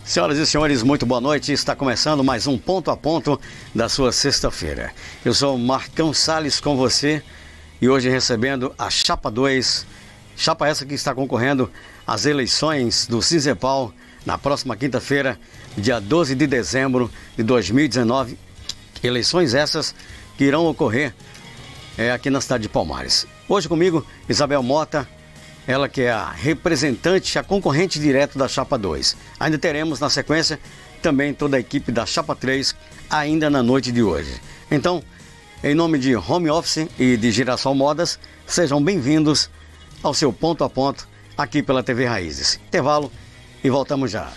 Senhoras e senhores, muito boa noite. Está começando mais um Ponto a Ponto da sua sexta-feira. Eu sou o Marcão Salles com você e hoje recebendo a Chapa 2, chapa essa que está concorrendo às eleições do Cinzepal na próxima quinta-feira, dia 12 de dezembro de 2019. Eleições essas que irão ocorrer aqui na cidade de Palmares. Hoje comigo, Isabel Mota, ela que é a representante, a concorrente direto da Chapa 2. Ainda teremos na sequência também toda a equipe da Chapa 3 ainda na noite de hoje. Então, em nome de Home Office e de Girassol Modas, sejam bem-vindos ao seu Ponto a Ponto aqui pela TV Raízes. Intervalo e voltamos já.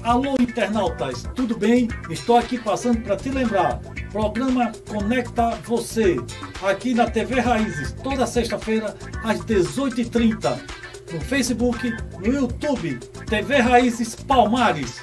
Alô, internautas, tudo bem? Estou aqui passando para te lembrar. Programa Conecta Você, aqui na TV Raízes, toda sexta-feira às 18h30. No Facebook, no YouTube, TV Raízes Palmares.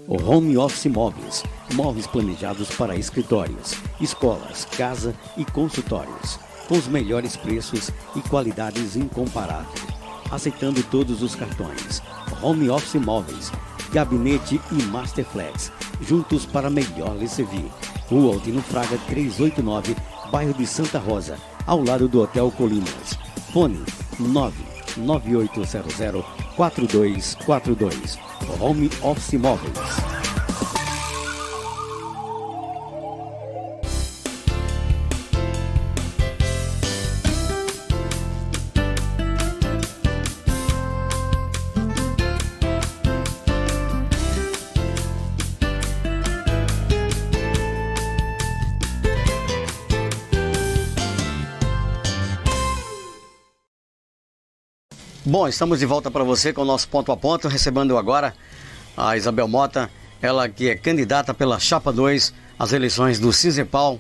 O Home Office Móveis, móveis planejados para escritórios, escolas, casa e consultórios, com os melhores preços e qualidades incomparáveis, aceitando todos os cartões. Home Office Móveis, Gabinete e Masterflex, juntos para melhor lhe servir. Rua Altino Fraga 389, bairro de Santa Rosa, ao lado do Hotel Colinas. Fone 99800-4242. Home Office Móveis. Bom, estamos de volta para você com o nosso Ponto a Ponto, recebendo agora a Isabel Mota, ela que é candidata pela Chapa 2 às eleições do Cinzepal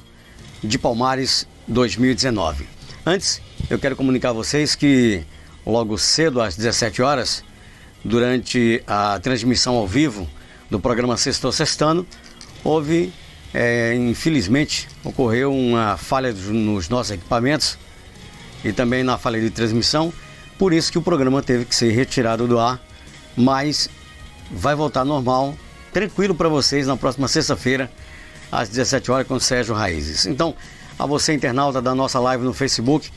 de Palmares 2019. Antes, eu quero comunicar a vocês que logo cedo, às 17 horas, durante a transmissão ao vivo do programa Sextou Sextando, infelizmente, ocorreu uma falha nos nossos equipamentos e também na falha de transmissão. Por isso que o programa teve que ser retirado do ar, mas vai voltar normal, tranquilo para vocês na próxima sexta-feira, às 17 horas com o Sérgio Raízes. Então, a você internauta da nossa live no Facebook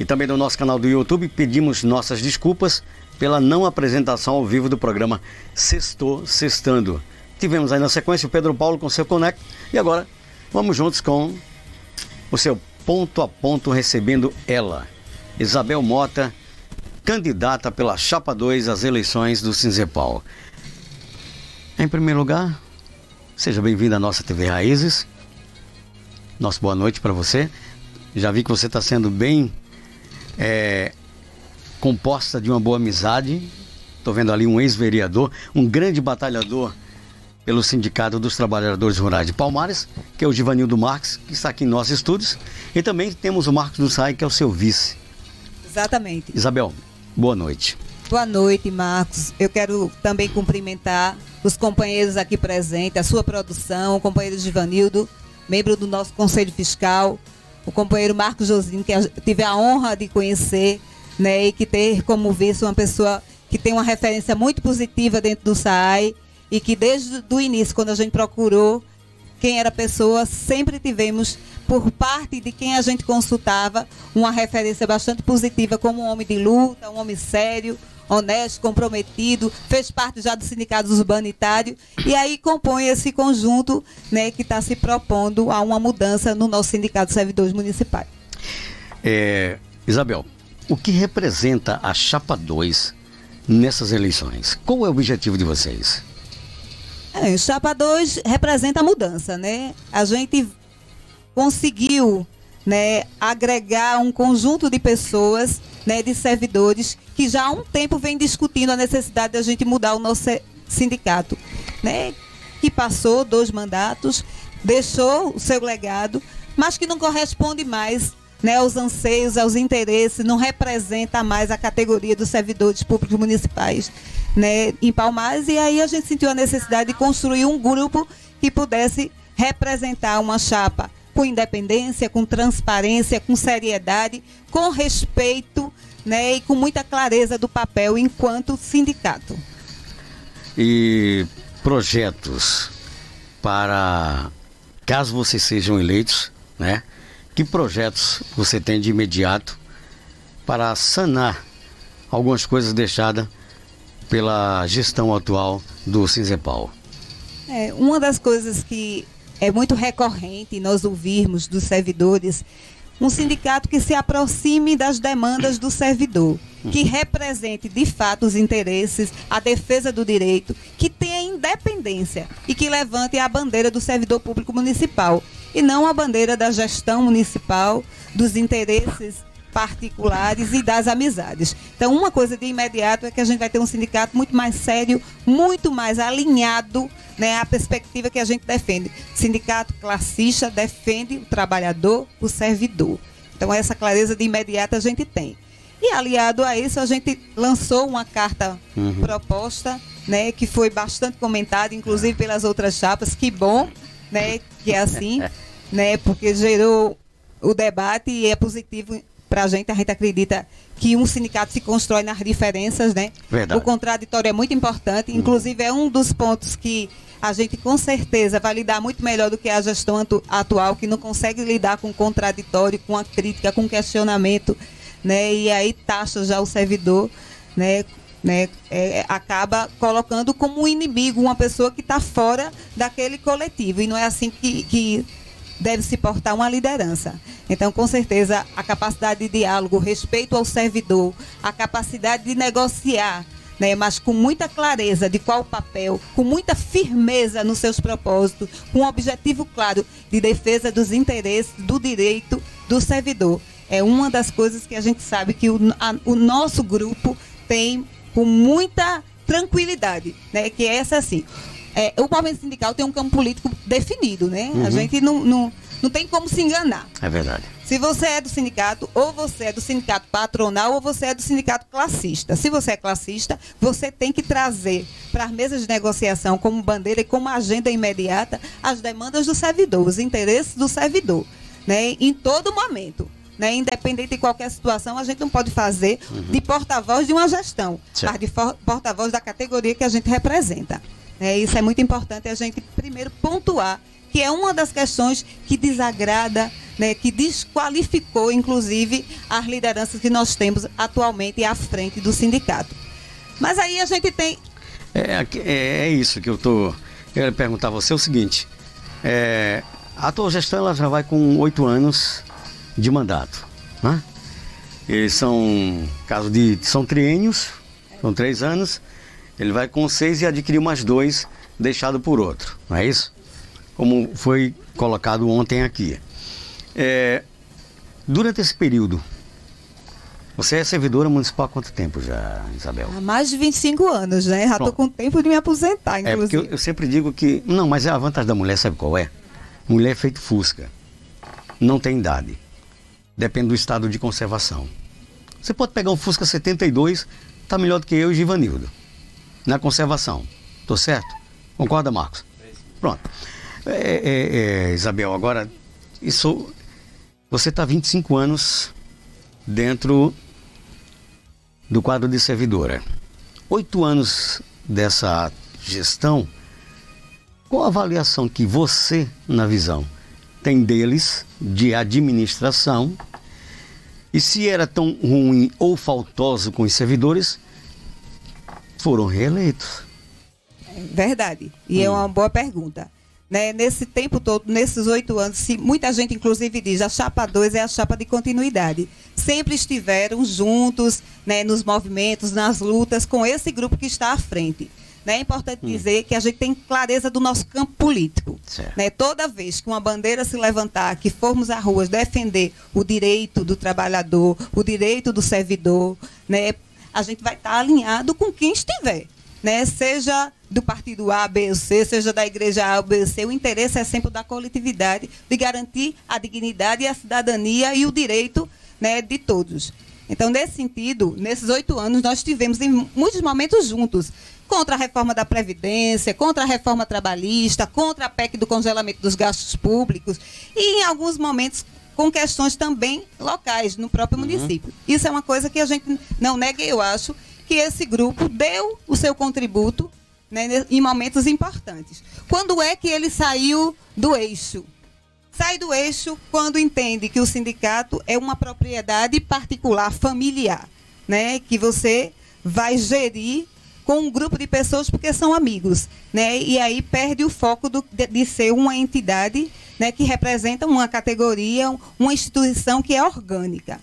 e também do nosso canal do YouTube, pedimos nossas desculpas pela não apresentação ao vivo do programa Sextou Sextando. Tivemos aí na sequência o Pedro Paulo com seu Conecta e agora vamos juntos com o seu Ponto a Ponto, recebendo ela, Isabel Mota, candidata pela Chapa 2 às eleições do Cinzepal. Em primeiro lugar, seja bem-vinda à nossa TV Raízes. Nossa boa noite para você. Já vi que você está sendo bem composta de uma boa amizade. Estou vendo ali um ex-vereador, um grande batalhador pelo Sindicato dos Trabalhadores Rurais de Palmares, que é o Givanildo Marques, que está aqui em nossos estúdios. E também temos o Marcos do Sai, que é o seu vice. Exatamente. Isabel, boa noite. Boa noite, Marcos. Eu quero também cumprimentar os companheiros aqui presentes, a sua produção, o companheiro Givanildo, membro do nosso Conselho Fiscal, o companheiro Marcos Josino, que eu tive a honra de conhecer, né, e que ter como vice uma pessoa que tem uma referência muito positiva dentro do SAAI e que desde o início, quando a gente procurou quem era a pessoa, sempre tivemos, por parte de quem a gente consultava, uma referência bastante positiva como um homem de luta, um homem sério, honesto, comprometido, fez parte já do Sindicato dos Humanitários e aí compõe esse conjunto, né, que está se propondo a uma mudança no nosso Sindicato de Servidores Municipais. Isabel, o que representa a Chapa 2 nessas eleições? Qual é o objetivo de vocês? Chapa 2 representa a mudança, né? A gente conseguiu, né, agregar um conjunto de pessoas, né, de servidores que já há um tempo vem discutindo a necessidade de a gente mudar o nosso sindicato, né, que passou 2 mandatos, deixou o seu legado, mas que não corresponde mais, né, aos anseios, aos interesses, não representa mais a categoria dos servidores públicos municipais, né, em Palmares. E aí a gente sentiu a necessidade de construir um grupo que pudesse representar uma chapa com independência, com transparência, com seriedade, com respeito, né, e com muita clareza do papel enquanto sindicato. E projetos para, caso vocês sejam eleitos, né? Que projetos você tem de imediato para sanar algumas coisas deixadas pela gestão atual do Sinzepal? Uma das coisas que é muito recorrente nós ouvirmos dos servidores, um sindicato que se aproxime das demandas do servidor, que represente de fato os interesses, a defesa do direito, que tenha independência e que levante a bandeira do servidor público municipal e não a bandeira da gestão municipal, dos interesses particulares e das amizades. Então, uma coisa de imediato é que a gente vai ter um sindicato muito mais sério, muito mais alinhado, né, à perspectiva que a gente defende. Sindicato classista defende o trabalhador, o servidor. Então, essa clareza de imediato a gente tem. E aliado a isso, a gente lançou uma carta proposta, né, que foi bastante comentada, inclusive pelas outras chapas. Que bom, né, que é assim, né, porque gerou o debate e é positivo para a gente acredita que um sindicato se constrói nas diferenças, né? Verdade. O contraditório é muito importante, inclusive é um dos pontos que a gente com certeza vai lidar muito melhor do que a gestão atual, que não consegue lidar com o contraditório, com a crítica, com o questionamento, né? E aí taxa já o servidor, né? Acaba colocando como um inimigo uma pessoa que está fora daquele coletivo, e não é assim que deve se portar uma liderança. Então, com certeza, a capacidade de diálogo, o respeito ao servidor, a capacidade de negociar, né, mas com muita clareza de qual o papel, com muita firmeza nos seus propósitos, com um objetivo claro de defesa dos interesses, do direito do servidor. É uma das coisas que a gente sabe que o nosso grupo tem com muita tranquilidade, né, que é essa assim. O movimento sindical tem um campo político definido, né? A gente não tem como se enganar. É verdade. Se você é do sindicato, ou você é do sindicato patronal, ou você é do sindicato classista. Se você é classista, você tem que trazer para as mesas de negociação como bandeira e como agenda imediata as demandas do servidor, os interesses do servidor, né? Em todo momento. Né? Independente de qualquer situação, a gente não pode fazer de porta-voz de uma gestão, certo, mas de porta-voz da categoria que a gente representa. Isso é muito importante a gente primeiro pontuar, que é uma das questões que desagrada, né, que desqualificou, inclusive, as lideranças que nós temos atualmente à frente do sindicato. Mas aí a gente tem... É isso que eu ia perguntar a você, o seguinte, a atual gestão ela já vai com 8 anos de mandato, né? Eles são triênios, são 3 anos. Ele vai com 6 e adquiriu mais 2, deixado por outro, não é isso? Como foi colocado ontem aqui. Durante esse período, você é servidora municipal há quanto tempo já, Isabel? Há mais de 25 anos, né? Já estou com tempo de me aposentar, inclusive. Porque eu sempre digo que... Não, mas a vantagem da mulher, sabe qual é? Mulher é feito fusca. Não tem idade. Depende do estado de conservação. Você pode pegar um Fusca 72, tá melhor do que eu e Givanildo. Na conservação. Tô certo? Concorda, Marcos? Pronto. Isabel, agora, você está 25 anos dentro do quadro de servidora. 8 anos dessa gestão, qual a avaliação que você, na visão, tem deles, de administração, e se era tão ruim ou faltoso com os servidores, foram reeleitos? Verdade. E é uma boa pergunta. Né? Nesse tempo todo, nesses 8 anos, muita gente inclusive diz, a chapa 2 é a chapa de continuidade. Sempre estiveram juntos, né, nos movimentos, nas lutas, com esse grupo que está à frente. É importante dizer que a gente tem clareza do nosso campo político. Né? Toda vez que uma bandeira se levantar, que formos às ruas defender o direito do trabalhador, o direito do servidor, né, a gente vai estar alinhado com quem estiver. Né? Seja do partido A, B ou C, seja da igreja A ou B ou C, o interesse é sempre da coletividade, de garantir a dignidade e a cidadania e o direito, né, de todos. Então, nesse sentido, nesses 8 anos, nós tivemos em muitos momentos juntos, contra a reforma da Previdência, contra a reforma trabalhista, contra a PEC do congelamento dos gastos públicos e, em alguns momentos, com questões também locais no próprio município. Isso é uma coisa que a gente não nega, e eu acho que esse grupo deu o seu contributo, né, em momentos importantes. Quando é que ele saiu do eixo? Sai do eixo quando entende que o sindicato é uma propriedade particular, familiar, né, que você vai gerir com um grupo de pessoas porque são amigos, né, e aí perde o foco de ser uma entidade, né, que representa uma categoria, uma instituição que é orgânica.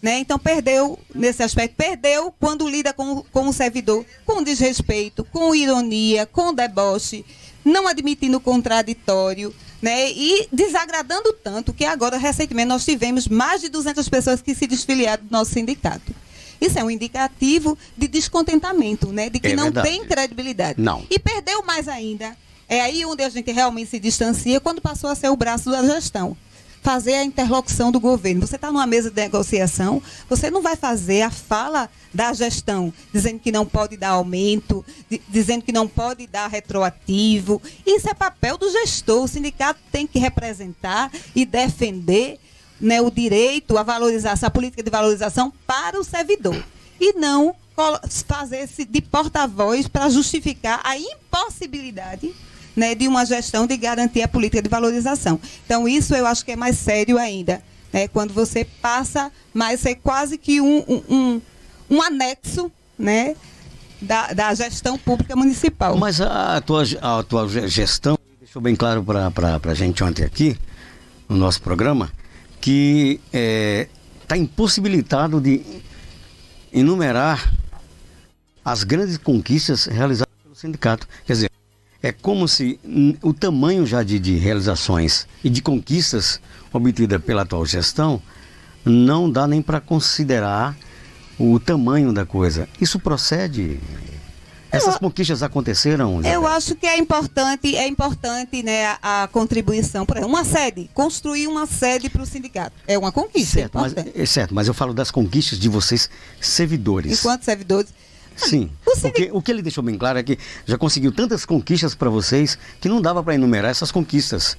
Né? Então perdeu nesse aspecto, perdeu quando lida com o servidor com desrespeito, com ironia, com deboche, não admitindo contraditório, né? E desagradando tanto que agora recentemente nós tivemos mais de 200 pessoas que se desfiliaram do nosso sindicato. Isso é um indicativo de descontentamento, né? De que não tem credibilidade. Não. E perdeu mais ainda. É aí onde a gente realmente se distancia, quando passou a ser o braço da gestão. Fazer a interlocução do governo. Você está numa mesa de negociação, você não vai fazer a fala da gestão, dizendo que não pode dar aumento, dizendo que não pode dar retroativo. Isso é papel do gestor. O sindicato tem que representar e defender, né, o direito, a valorização, a política de valorização para o servidor. E não fazer-se de porta-voz para justificar a impossibilidade, né, de uma gestão de garantir a política de valorização. Então, isso eu acho que é mais sério ainda, né, quando você passa mais ser quase que um anexo, né, da gestão pública municipal. Mas a tua gestão deixou bem claro para a gente ontem aqui, no nosso programa, que está impossibilitado de enumerar as grandes conquistas realizadas pelo sindicato. Quer dizer, é como se o tamanho já de realizações e de conquistas obtidas pela atual gestão não dá nem para considerar o tamanho da coisa. Isso procede? Essas conquistas aconteceram? Eu acho que é importante, né, a contribuição. Por exemplo, uma sede, construir uma sede para o sindicato. É uma conquista. Certo, mas eu falo das conquistas de vocês, servidores. Enquanto servidores. Sim, porque o que ele deixou bem claro é que já conseguiu tantas conquistas para vocês que não dava para enumerar essas conquistas.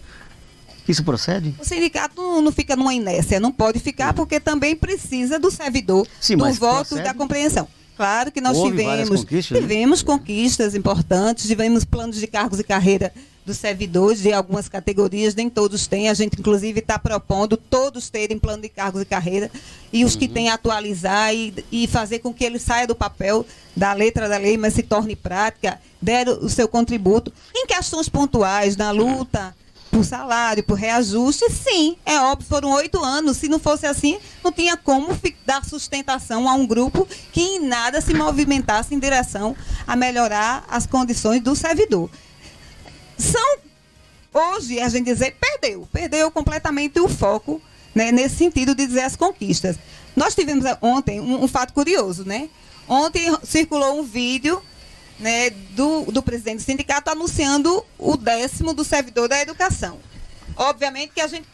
Isso procede? O sindicato não fica numa inércia, não pode ficar, porque também precisa do servidor, do voto e da compreensão. Claro que nós tivemos conquistas importantes, tivemos planos de cargos e carreira dos servidores de algumas categorias, nem todos têm. A gente, inclusive, está propondo todos terem plano de cargos e carreira, e os que têm atualizar e fazer com que ele saia do papel da letra da lei, mas se torne prática, der o seu contributo. Em questões pontuais, na luta por salário, por reajuste, sim, é óbvio, foram 8 anos. Se não fosse assim, não tinha como dar sustentação a um grupo que em nada se movimentasse em direção a melhorar as condições do servidor. Hoje, a gente dizer, perdeu completamente o foco, né, nesse sentido de dizer as conquistas. Nós tivemos ontem um fato curioso, né? Ontem circulou um vídeo, né, do presidente do sindicato anunciando o 10º do servidor da educação. Obviamente que a gente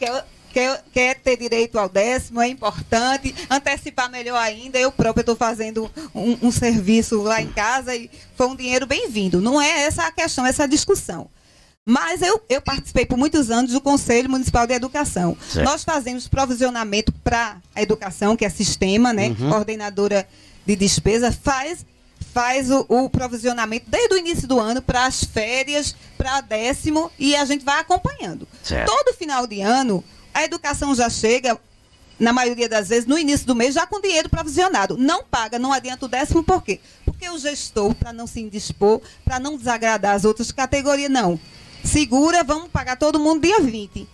quer ter direito ao 10º, é importante, antecipar melhor ainda. Eu própria estou fazendo um serviço lá em casa e foi um dinheiro bem-vindo. Não é essa a questão, essa a discussão. Mas eu participei por muitos anos do Conselho Municipal de Educação. Certo. Nós fazemos provisionamento para a educação, que é sistema, né? Coordenadora de despesa, faz o provisionamento desde o início do ano para as férias, para 10º, e a gente vai acompanhando. Certo. Todo final de ano, a educação já chega, na maioria das vezes, no início do mês, já com dinheiro provisionado. Não paga, não adianta o 10º, por quê? Porque o gestor, para não se indispor, para não desagradar as outras categorias, não. Segura, vamos pagar todo mundo dia 20.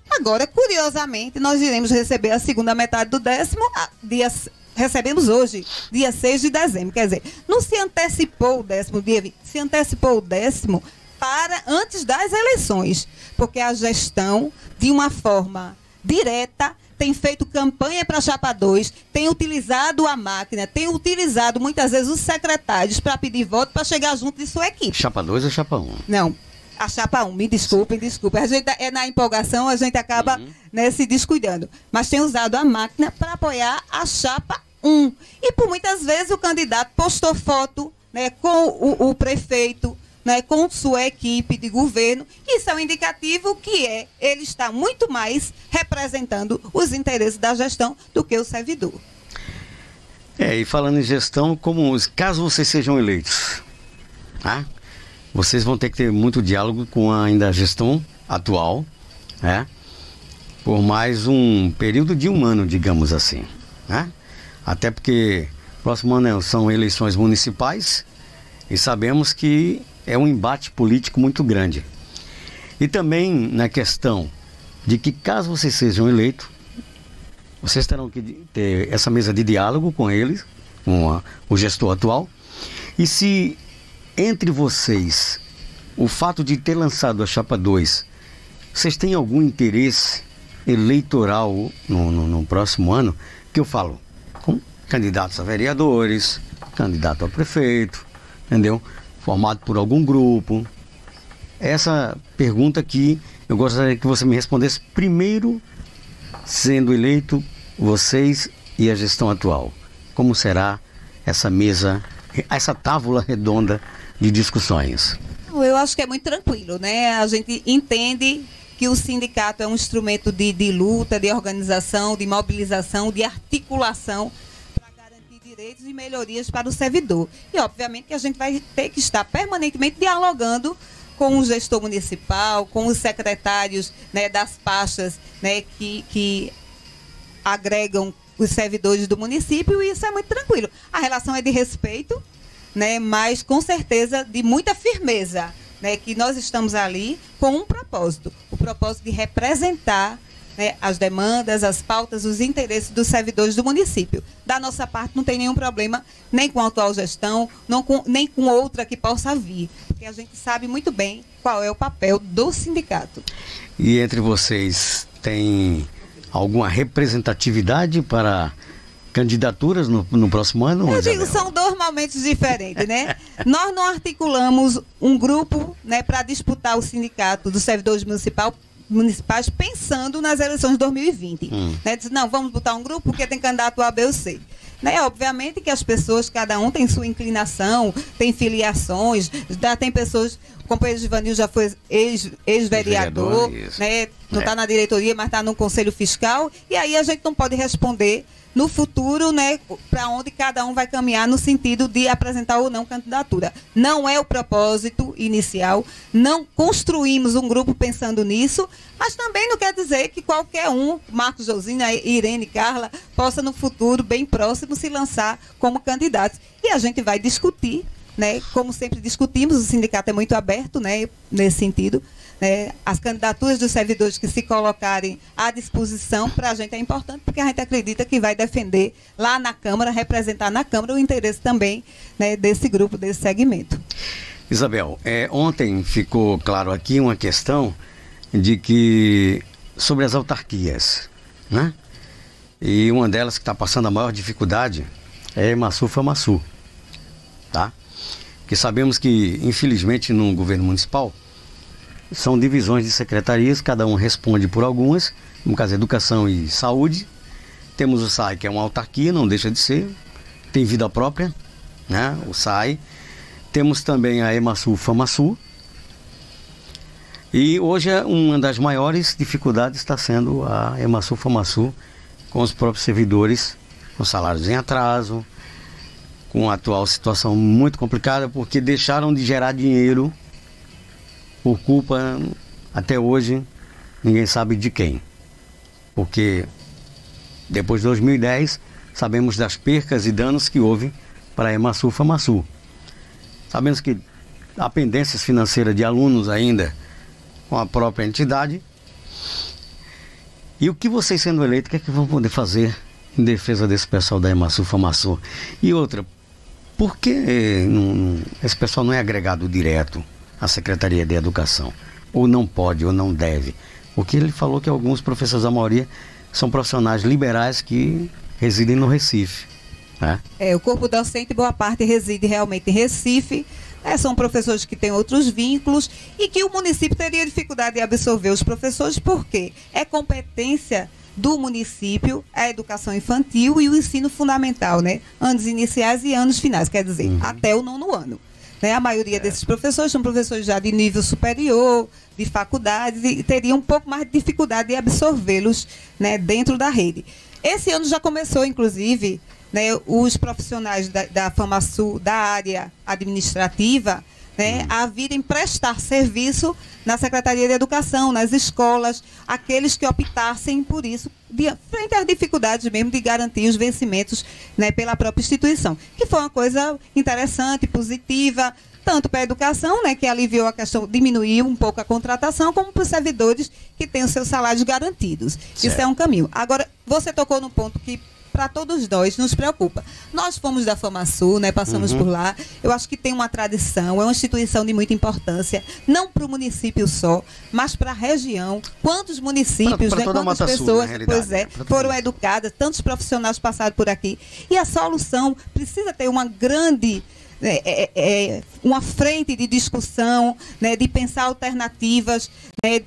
Agora, curiosamente, nós iremos receber a segunda metade do 10º, recebemos hoje, dia 6 de dezembro. Quer dizer, não se antecipou o 10º dia 20, se antecipou o 10º para antes das eleições, porque a gestão, de uma forma direta, tem feito campanha para a Chapa 2, tem utilizado a máquina, tem utilizado muitas vezes os secretários para pedir voto para chegar junto de sua equipe. Chapa 2 ou Chapa 1? Não. A Chapa 1, me desculpem. A gente na empolgação, a gente acaba, né, se descuidando. Mas tem usado a máquina para apoiar a Chapa 1. E por muitas vezes o candidato postou foto, né, com o prefeito, né, com sua equipe de governo. Isso é um indicativo que ele está muito mais representando os interesses da gestão do que o servidor. E falando em gestão, caso vocês sejam eleitos, tá? vocês vão ter que ter muito diálogo com ainda a gestão atual, né? Por mais um período de um ano, digamos assim, né? Até porque próximo ano são eleições municipais e sabemos que é um embate político muito grande. E também na questão de que, caso vocês sejam eleitos, vocês terão que ter essa mesa de diálogo com eles, com o gestor atual. E se entre vocês, o fato de ter lançado a Chapa 2, vocês têm algum interesse eleitoral no próximo ano, que eu falo, com candidatos a vereadores, candidato a prefeito, entendeu? Formado por algum grupo. Essa pergunta que eu gostaria que você me respondesse primeiro, sendo eleito vocês e a gestão atual. Como será essa mesa, essa tábua redonda de discussões? Eu acho que é muito tranquilo, né? A gente entende que o sindicato é um instrumento de luta, de organização, de mobilização, de articulação para garantir direitos e melhorias para o servidor. E, obviamente, que a gente vai ter que estar permanentemente dialogando com o gestor municipal, com os secretários, né, das pastas, né, que agregam os servidores do município, e isso é muito tranquilo. A relação é de respeito, né, mas com certeza de muita firmeza, né, que nós estamos ali com um propósito, o propósito de representar, né, as demandas, as pautas, os interesses dos servidores do município. Da nossa parte não tem nenhum problema, nem com a atual gestão, nem com outra que possa vir, porque a gente sabe muito bem qual é o papel do sindicato. E entre vocês tem alguma representatividade para candidaturas no próximo ano? Eu digo, são dois momentos diferentes, né? Nós não articulamos um grupo, né, para disputar o sindicato dos servidores municipais pensando nas eleições de 2020. Né? Diz, não, vamos botar um grupo porque tem candidato A, B ou C. Né? Obviamente que as pessoas, cada um tem sua inclinação, tem filiações, já tem pessoas, o companheiro Givanil já foi ex-vereador, né? Não está na diretoria, mas está no Conselho Fiscal, e aí a gente não pode responder no futuro, né, para onde cada um vai caminhar no sentido de apresentar ou não candidatura. Não é o propósito inicial, não construímos um grupo pensando nisso, mas também não quer dizer que qualquer um, Marcos Josina, Irene, Carla, possa no futuro, bem próximo, se lançar como candidatos. E a gente vai discutir, né, como sempre discutimos, o sindicato é muito aberto, né, nesse sentido. As candidaturas dos servidores que se colocarem à disposição, para a gente é importante, porque a gente acredita que vai defender lá na Câmara, representar na Câmara o interesse também, né, desse grupo, desse segmento. Isabel, ontem ficou claro aqui uma questão de que, sobre as autarquias, né? E uma delas que está passando a maior dificuldade é Emaçu-Famaçu, tá? Porque sabemos que, infelizmente, no governo municipal, são divisões de secretarias, cada um responde por algumas, no caso Educação e Saúde. Temos o SAI, que é uma autarquia, não deixa de ser, tem vida própria, né? O SAI. Temos também a Emaçu-Famaçu. E hoje uma das maiores dificuldades está sendo a Emaçu-Famaçu, com os próprios servidores, com salários em atraso, com a atual situação muito complicada, porque deixaram de gerar dinheiro por culpa, até hoje, ninguém sabe de quem. Porque depois de 2010, sabemos das percas e danos que houve para a Emaçu-Famaçu. Sabemos que há pendências financeiras de alunos ainda com a própria entidade. E o que vocês, sendo eleitos, o que é que vão poder fazer em defesa desse pessoal da Emaçu-Famaçu? E outra, por que esse pessoal não é agregado direto à Secretaria de Educação? Ou não pode, ou não deve? Porque ele falou que alguns professores, a maioria, são profissionais liberais que residem no Recife, né? O corpo docente, boa parte, reside realmente em Recife. São professores que têm outros vínculos e que o município teria dificuldade de absorver os professores, porque é competência do município a educação infantil e o ensino fundamental, né? Anos iniciais e anos finais, quer dizer, até o 9º ano. A maioria desses professores são professores já de nível superior, de faculdades, e teriam um pouco mais de dificuldade de absorvê-los, né, dentro da rede. Esse ano já começou, inclusive, né, os profissionais da Famaçu, da área administrativa, né, a virem prestar serviço na Secretaria de Educação, nas escolas, aqueles que optassem por isso, frente às dificuldades mesmo de garantir os vencimentos, né, pela própria instituição, que foi uma coisa interessante, positiva, tanto para a educação, né, que aliviou a questão, diminuiu um pouco a contratação, como para os servidores que têm os seus salários garantidos. Certo. Isso é um caminho. Agora, você tocou num ponto que para todos nós nos preocupa. Nós fomos da FamaSul, né, passamos por lá. Eu acho que tem uma tradição, é uma instituição de muita importância, não para o município só, mas para a região. Quantos municípios, né, quantas pessoas, pois é, foram educadas, tantos profissionais passaram por aqui. E a solução precisa ter uma grande uma frente de discussão, né, de pensar alternativas, né,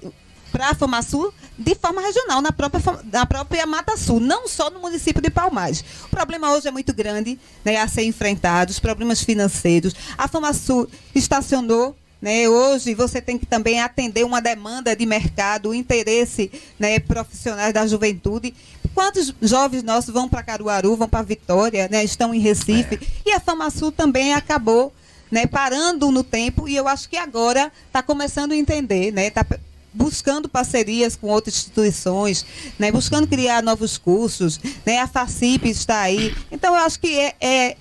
para a FamaSul de forma regional, na própria Mata Sul, não só no município de Palmares. O problema hoje é muito grande, né, a ser enfrentado, os problemas financeiros. A FamaSul estacionou, né, hoje você tem que também atender uma demanda de mercado, o interesse, né, profissionais da juventude. Quantos jovens nossos vão para Caruaru, vão para Vitória, né, estão em Recife, e a FamaSul também acabou, né, parando no tempo, e eu acho que agora está começando a entender, né, está buscando parcerias com outras instituições, né, buscando criar novos cursos, né, a FACIP está aí. Então, eu acho que é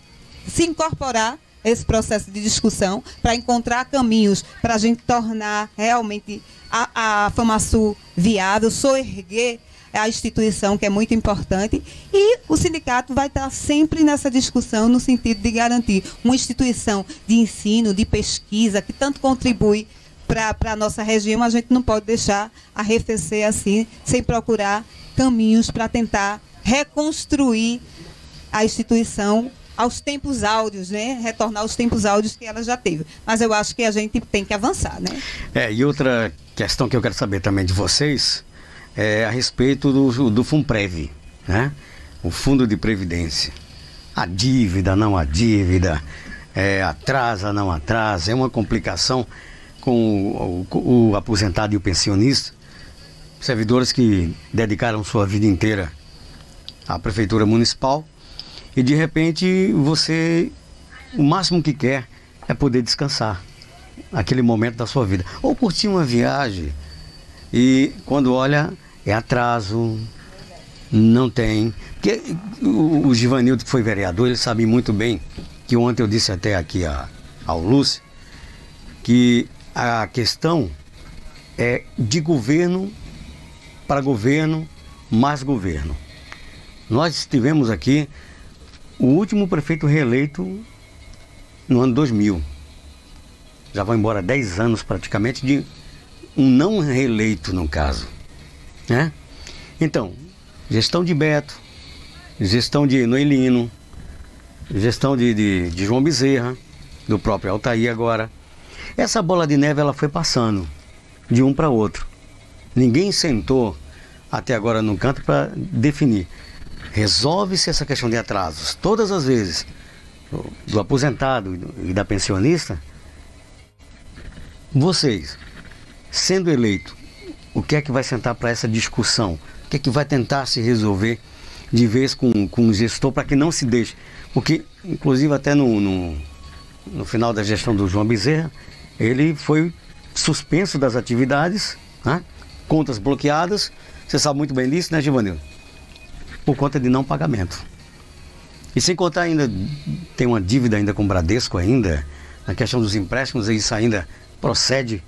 se incorporar esse processo de discussão para encontrar caminhos para a gente tornar realmente a FamaSul viável, soerguer a instituição, que é muito importante, e o sindicato vai estar sempre nessa discussão no sentido de garantir uma instituição de ensino, de pesquisa, que tanto contribui para a nossa região. A gente não pode deixar arrefecer assim, sem procurar caminhos para tentar reconstruir a instituição aos tempos áureos, né? Retornar aos tempos áureos que ela já teve. Mas eu acho que a gente tem que avançar, né? E outra questão que eu quero saber também de vocês é a respeito do FUNPREV, né? O Fundo de Previdência. A dívida, não a dívida, atrasa, não atrasa, é uma complicação com o aposentado e o pensionista, servidores que dedicaram sua vida inteira à prefeitura municipal, e de repente o máximo que quer é poder descansar aquele momento da sua vida, ou curtir uma viagem, e quando olha, é atraso, não tem. Porque o Givanildo, que foi vereador, ele sabe muito bem, que ontem eu disse até aqui ao Lúcio, que a questão é de governo para governo, mais governo. Nós tivemos aqui o último prefeito reeleito no ano 2000. Já vão embora 10 anos praticamente de um não reeleito, no caso, né? Então, gestão de Beto, gestão de Noelino, gestão de João Bezerra, do próprio Altair agora. Essa bola de neve ela foi passando de um para outro. Ninguém sentou até agora no canto para definir. Resolve-se essa questão de atrasos todas as vezes, do aposentado e da pensionista. Vocês, sendo eleito, o que é que vai sentar para essa discussão? O que é que vai tentar se resolver de vez com o gestor, para que não se deixe? Porque, inclusive, até no final da gestão do João Bezerra, ele foi suspenso das atividades, né? Contas bloqueadas, você sabe muito bem disso, né, Givanildo? Por conta de não pagamento. E sem contar ainda, tem uma dívida ainda com o Bradesco ainda, na questão dos empréstimos, e isso ainda procede.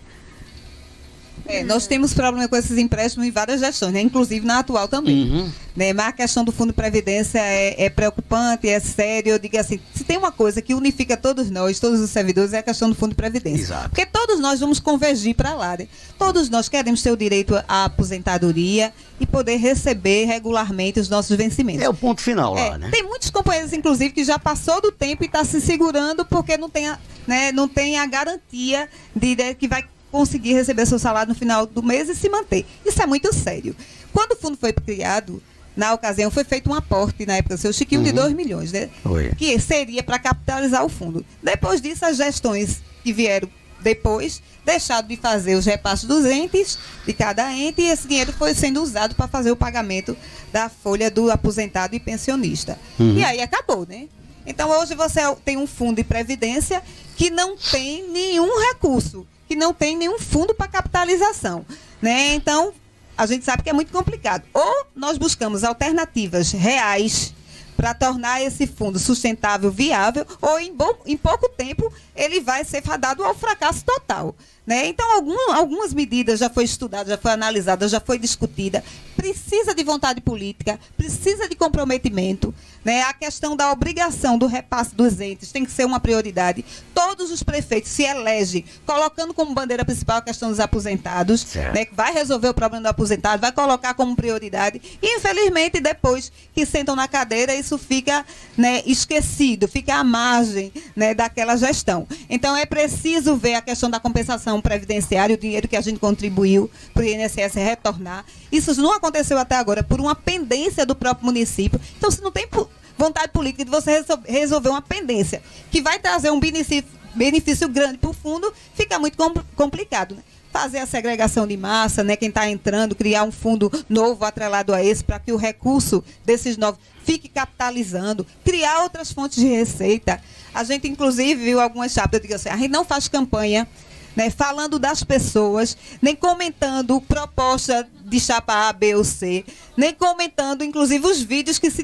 Nós temos problema com esses empréstimos em várias gestões, né? Inclusive na atual também. Né? Mas a questão do Fundo de Previdência é preocupante, é sério. Eu digo assim, se tem uma coisa que unifica todos nós, todos os servidores, é a questão do Fundo de Previdência. Exato. Porque todos nós vamos convergir para lá, né? Todos nós queremos ter o direito à aposentadoria e poder receber regularmente os nossos vencimentos. É o ponto final lá, né? Tem muitos companheiros, inclusive, que já passou do tempo e está se segurando porque não tem a garantia de que vai conseguir receber seu salário no final do mês e se manter. Isso é muito sério. Quando o fundo foi criado, na ocasião foi feito um aporte, na época do seu Chiquinho, de 2 milhões, né? Que seria para capitalizar o fundo. Depois disso, as gestões que vieram depois deixaram de fazer os repasses dos entes, de cada ente, e esse dinheiro foi sendo usado para fazer o pagamento da folha do aposentado e pensionista. E aí acabou, né? Então, hoje você tem um fundo de previdência que não tem nenhum recurso, que não tem nenhum fundo para capitalização, né? Então, a gente sabe que é muito complicado. Ou nós buscamos alternativas reais para tornar esse fundo sustentável, viável, ou em pouco tempo ele vai ser fadado ao fracasso total, né? Então, algumas medidas já foi estudada, já foi analisada, já foi discutida. Precisa de vontade política, precisa de comprometimento, né? A questão da obrigação do repasse dos entes tem que ser uma prioridade. Todos os prefeitos se elegem colocando como bandeira principal a questão dos aposentados, né? Vai resolver o problema do aposentado, vai colocar como prioridade. E, infelizmente, depois que sentam na cadeira, isso fica, né, esquecido, fica à margem, né, daquela gestão. Então, é preciso ver a questão da compensação previdenciária, o dinheiro que a gente contribuiu para o INSS retornar. Isso não aconteceu até agora por uma pendência do próprio município. Então, se não tem vontade política de você resolver uma pendência que vai trazer um benefício grande para o fundo, fica muito complicado, né? Fazer a segregação de massa, né? Quem está entrando, criar um fundo novo atrelado a esse, para que o recurso desses novos fique capitalizando, criar outras fontes de receita. A gente, inclusive, viu algumas chapas, eu digo assim, a gente não faz campanha, né, falando das pessoas, nem comentando proposta de chapa A, B ou C, nem comentando, inclusive, os vídeos que se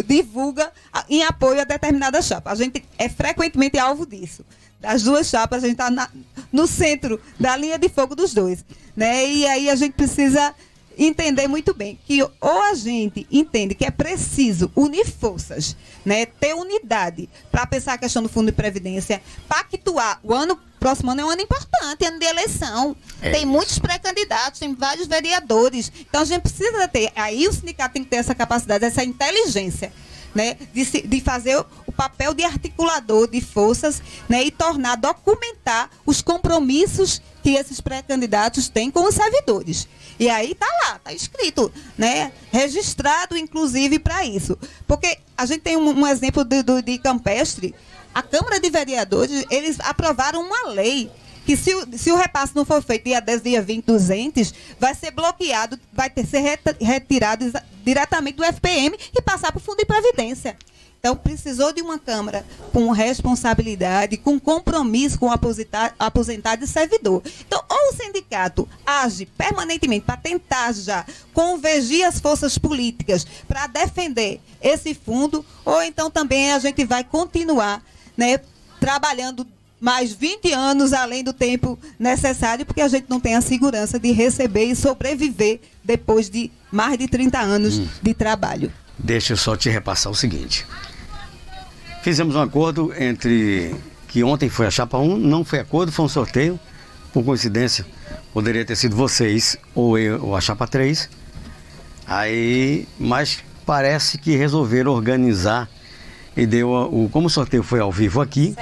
divulga em apoio a determinada chapa. A gente é frequentemente alvo disso. Das duas chapas, a gente está no centro da linha de fogo dos dois, né? E aí a gente precisa entender muito bem que ou a gente entende que é preciso unir forças, né, ter unidade para pensar a questão do fundo de previdência, pactuar. Próximo ano é um ano importante, ano de eleição. Tem muitos pré-candidatos, tem vários vereadores. Então a gente precisa ter, aí o sindicato tem que ter essa capacidade, essa inteligência, né, de fazer o papel de articulador de forças, né, e documentar os compromissos que esses pré-candidatos têm com os servidores. E aí está lá, está escrito, né, registrado, inclusive, para isso. Porque a gente tem um exemplo de Campestre. A Câmara de Vereadores, eles aprovaram uma lei que se o repasse não for feito dia 10, dia 20 dos entes, vai ser bloqueado, vai ser retirado diretamente do FPM e passar para o Fundo de Previdência. Então, precisou de uma Câmara com responsabilidade, com compromisso com o aposentado e servidor. Então, ou o sindicato age permanentemente para tentar já convergir as forças políticas para defender esse fundo, ou então também a gente vai continuar, né, trabalhando mais 20 anos além do tempo necessário, porque a gente não tem a segurança de receber e sobreviver depois de mais de 30 anos de trabalho. Deixa eu só te repassar o seguinte. Fizemos um acordo entre que ontem foi a chapa 1, não foi acordo, foi um sorteio. Por coincidência, poderia ter sido vocês ou eu, ou a chapa 3. Aí, mas parece que resolveram organizar e deu como o sorteio foi ao vivo aqui,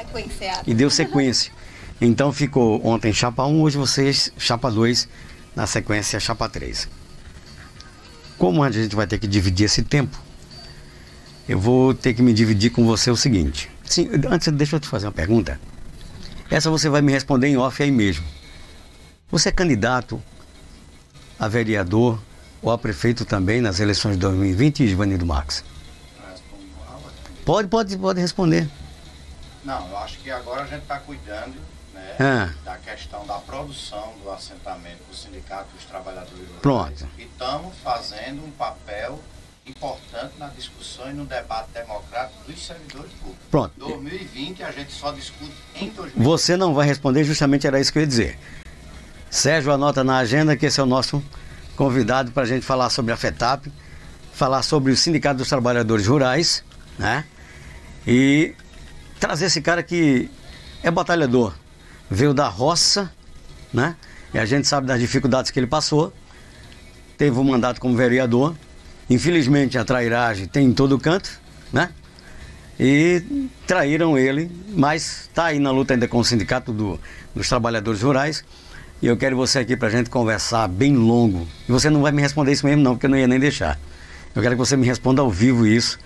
e deu sequência. Então ficou ontem chapa 1, hoje vocês chapa 2, na sequência chapa 3. Como a gente vai ter que dividir esse tempo, eu vou ter que me dividir com você o seguinte. Sim, antes deixa eu te fazer uma pergunta. Essa você vai me responder em off aí mesmo. Você é candidato a vereador ou a prefeito também nas eleições de 2020, Givanildo Marques? Pode responder. Não, eu acho que agora a gente está cuidando, né, da questão da produção do assentamento do Sindicato dos Trabalhadores Rurais. Pronto. E estamos fazendo um papel importante na discussão e no debate democrático dos servidores públicos. Pronto. 2020 a gente só discute em 2020. Você não vai responder, justamente era isso que eu ia dizer. Sérgio, anota na agenda que esse é o nosso convidado para a gente falar sobre a FETAP, falar sobre o Sindicato dos Trabalhadores Rurais, né? E trazer esse cara que é batalhador, veio da roça, né? E a gente sabe das dificuldades que ele passou, teve um mandato como vereador, infelizmente a trairagem tem em todo canto, né? E traíram ele, mas está aí na luta ainda com o Sindicato dos Trabalhadores Rurais. E eu quero você aqui para a gente conversar bem longo. E você não vai me responder isso mesmo não, porque eu não ia nem deixar. Eu quero que você me responda ao vivo isso,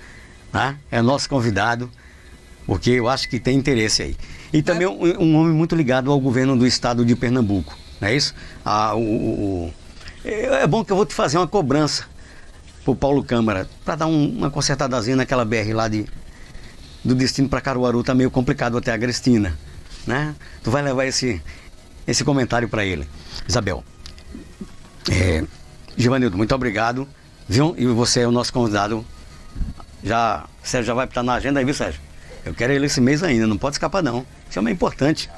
tá? É nosso convidado, porque eu acho que tem interesse aí. E também um homem muito ligado ao governo do estado de Pernambuco, não é isso? É bom que eu vou te fazer uma cobrança pro Paulo Câmara, para dar uma consertadazinha naquela BR lá do Destino para Caruaru, tá meio complicado até a Agrestina. né? Tu vai levar esse comentário para ele. Isabel, Givanildo, muito obrigado, viu? E você é o nosso convidado. Sérgio já vai estar na agenda aí, viu, Sérgio? Eu quero ele esse mês ainda, não pode escapar não. Isso é importante.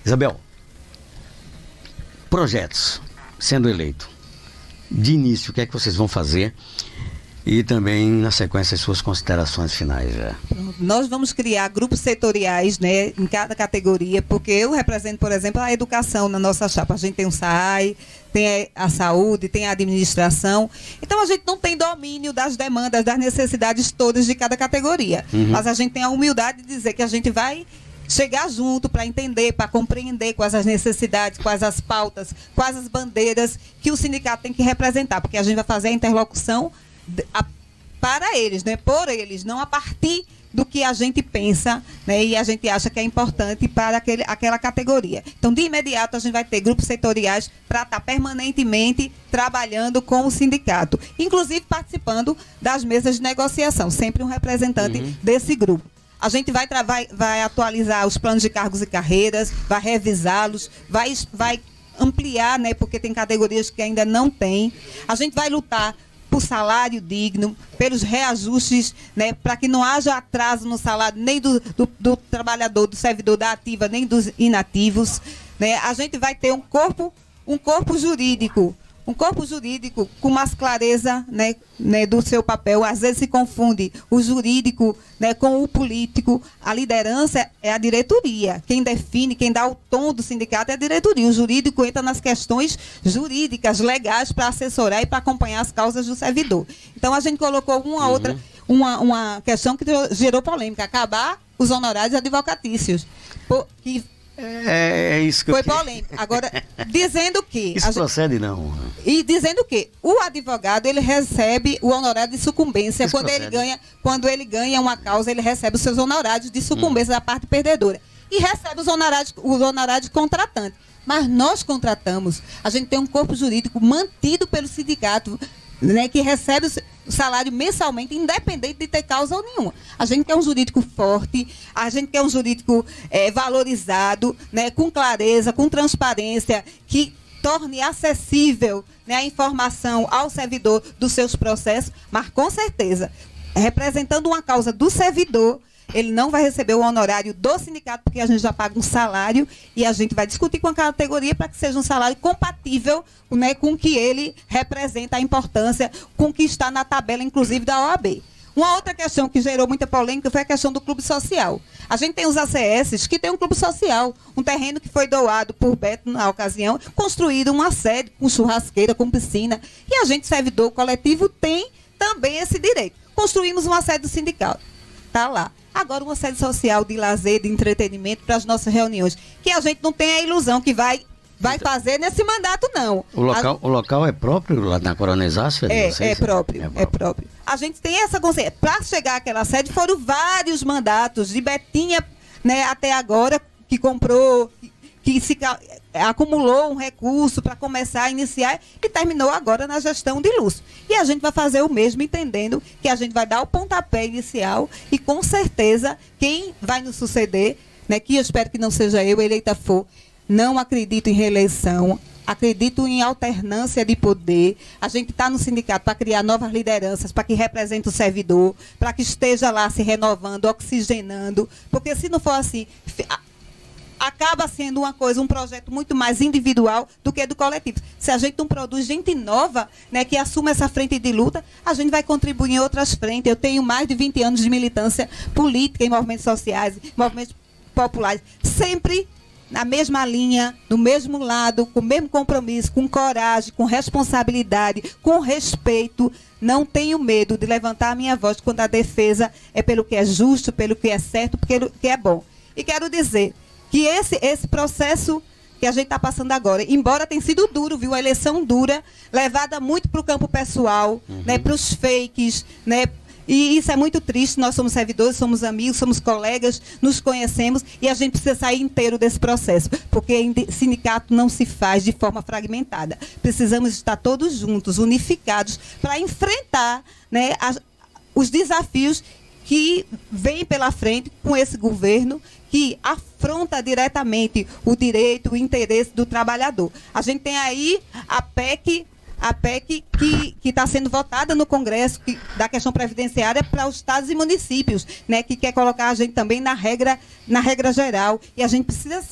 Isabel, projetos, sendo eleito, de início, o que é que vocês vão fazer? E também, na sequência, as suas considerações finais. Nós vamos criar grupos setoriais, né, em cada categoria, porque eu represento, por exemplo, a educação na nossa chapa. A gente tem o SAI, tem a saúde, tem a administração. Então, a gente não tem domínio das demandas, das necessidades todas de cada categoria. Mas a gente tem a humildade de dizer que a gente vai chegar junto para entender, para compreender quais as necessidades, quais as pautas, quais as bandeiras que o sindicato tem que representar, porque a gente vai fazer a interlocução para eles, né? Por eles, não a partir do que a gente pensa, né? E a gente acha que é importante para aquela categoria. Então, de imediato, a gente vai ter grupos setoriais para estar permanentemente trabalhando com o sindicato, inclusive participando das mesas de negociação, sempre um representante desse grupo. A gente vai atualizar os planos de cargos e carreiras, vai revisá-los, vai ampliar, né? Porque tem categorias que ainda não tem. A gente vai lutar por salário digno, pelos reajustes, né, para que não haja atraso no salário nem do trabalhador, do servidor da ativa, nem dos inativos, né? A gente vai ter um corpo jurídico com mais clareza, né, do seu papel. Às vezes se confunde o jurídico, né, com o político. A liderança é a diretoria. Quem define, quem dá o tom do sindicato é a diretoria. O jurídico entra nas questões jurídicas, legais, para assessorar e para acompanhar as causas do servidor. Então, a gente colocou uma questão que gerou polêmica: acabar os honorários advocatícios. Que É isso que foi polêmico. Agora, dizendo que... Isso procede, não. E dizendo que o advogado, ele recebe o honorário de sucumbência. Quando ele ganha uma causa, ele recebe os seus honorários de sucumbência da parte perdedora. E recebe os honorários de contratante. Mas nós contratamos, a gente tem um corpo jurídico mantido pelo sindicato, né, que recebe o salário mensalmente, independente de ter causa ou nenhuma. A gente quer um jurídico forte, a gente quer um jurídico valorizado, né, com clareza, com transparência, que torne acessível, né, a informação ao servidor dos seus processos, mas com certeza, representando uma causa do servidor, ele não vai receber o honorário do sindicato, porque a gente já paga um salário e a gente vai discutir com a categoria para que seja um salário compatível, né, com o que ele representa, a importância, com o que está na tabela, inclusive, da OAB. Uma outra questão que gerou muita polêmica foi a questão do clube social. A gente tem os ACS que tem um clube social, um terreno que foi doado por Beto na ocasião, construído uma sede com churrasqueira, com piscina, e a gente, servidor coletivo, tem também esse direito. Construímos uma sede do sindicato, está lá. Agora, uma sede social de lazer, de entretenimento para as nossas reuniões, que a gente não tem a ilusão que vai fazer nesse mandato, não. O local é próprio lá na Coronel Zácio? É próprio. A gente tem essa consciência. Para chegar àquela sede, foram vários mandatos, de Betinha, né, até agora, que comprou, que acumulou um recurso para começar a iniciar e terminou agora na gestão de Lúcio. E a gente vai fazer o mesmo, entendendo que a gente vai dar o pontapé inicial e, com certeza, quem vai nos suceder, né, que eu espero que não seja eu, eleita for, não acredito em reeleição, acredito em alternância de poder. A gente está no sindicato para criar novas lideranças, para que represente o servidor, para que esteja lá se renovando, oxigenando, porque se não for assim, acaba sendo um projeto muito mais individual do que do coletivo. Se a gente não produz gente nova, né, que assuma essa frente de luta, a gente vai contribuir em outras frentes. Eu tenho mais de 20 anos de militância política em movimentos sociais, movimentos populares, sempre na mesma linha, do mesmo lado, com o mesmo compromisso, com coragem, com responsabilidade, com respeito. Não tenho medo de levantar a minha voz quando a defesa é pelo que é justo, pelo que é certo, pelo que é bom. E quero dizer que esse processo que a gente está passando agora, embora tenha sido duro, viu, a eleição dura, levada muito para o campo pessoal, né, para os fakes, né, e isso é muito triste. Nós somos servidores, somos amigos, somos colegas, nos conhecemos e a gente precisa sair inteiro desse processo, porque sindicato não se faz de forma fragmentada. Precisamos estar todos juntos, unificados, para enfrentar, né, os desafios que vem pela frente com esse governo que afronta diretamente o direito, o interesse do trabalhador. A gente tem aí a PEC que está sendo votada no Congresso da questão previdenciária para os estados e municípios, né, que quer colocar a gente também na regra geral. E a gente precisa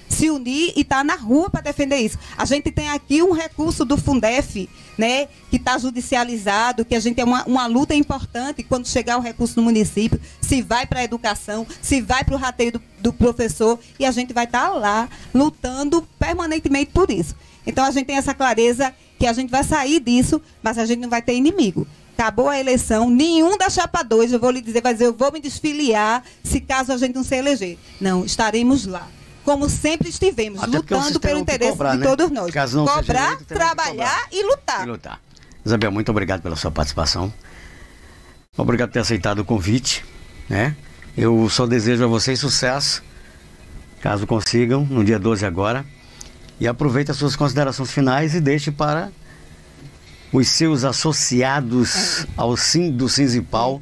se unir e estar na rua para defender isso. A gente tem aqui um recurso do Fundef, né, que está judicializado, que a gente tem uma luta importante quando chegar o recurso no município, se vai para a educação, se vai para o rateio do professor, e a gente vai estar lá lutando permanentemente por isso. Então a gente tem essa clareza que a gente vai sair disso, mas a gente não vai ter inimigo. Acabou a eleição, nenhum da Chapa 2, eu vou lhe dizer, vai dizer, eu vou me desfiliar se caso a gente não se eleger. Não, estaremos lá. Como sempre estivemos, até lutando pelo interesse cobrar, de todos nós. Cobrar, eleito, trabalhar e lutar. Isabel, muito obrigado pela sua participação. Obrigado por ter aceitado o convite, né? Eu só desejo a vocês sucesso, caso consigam, no dia 12 agora. E aproveite as suas considerações finais e deixe para os seus associados do Sinzipal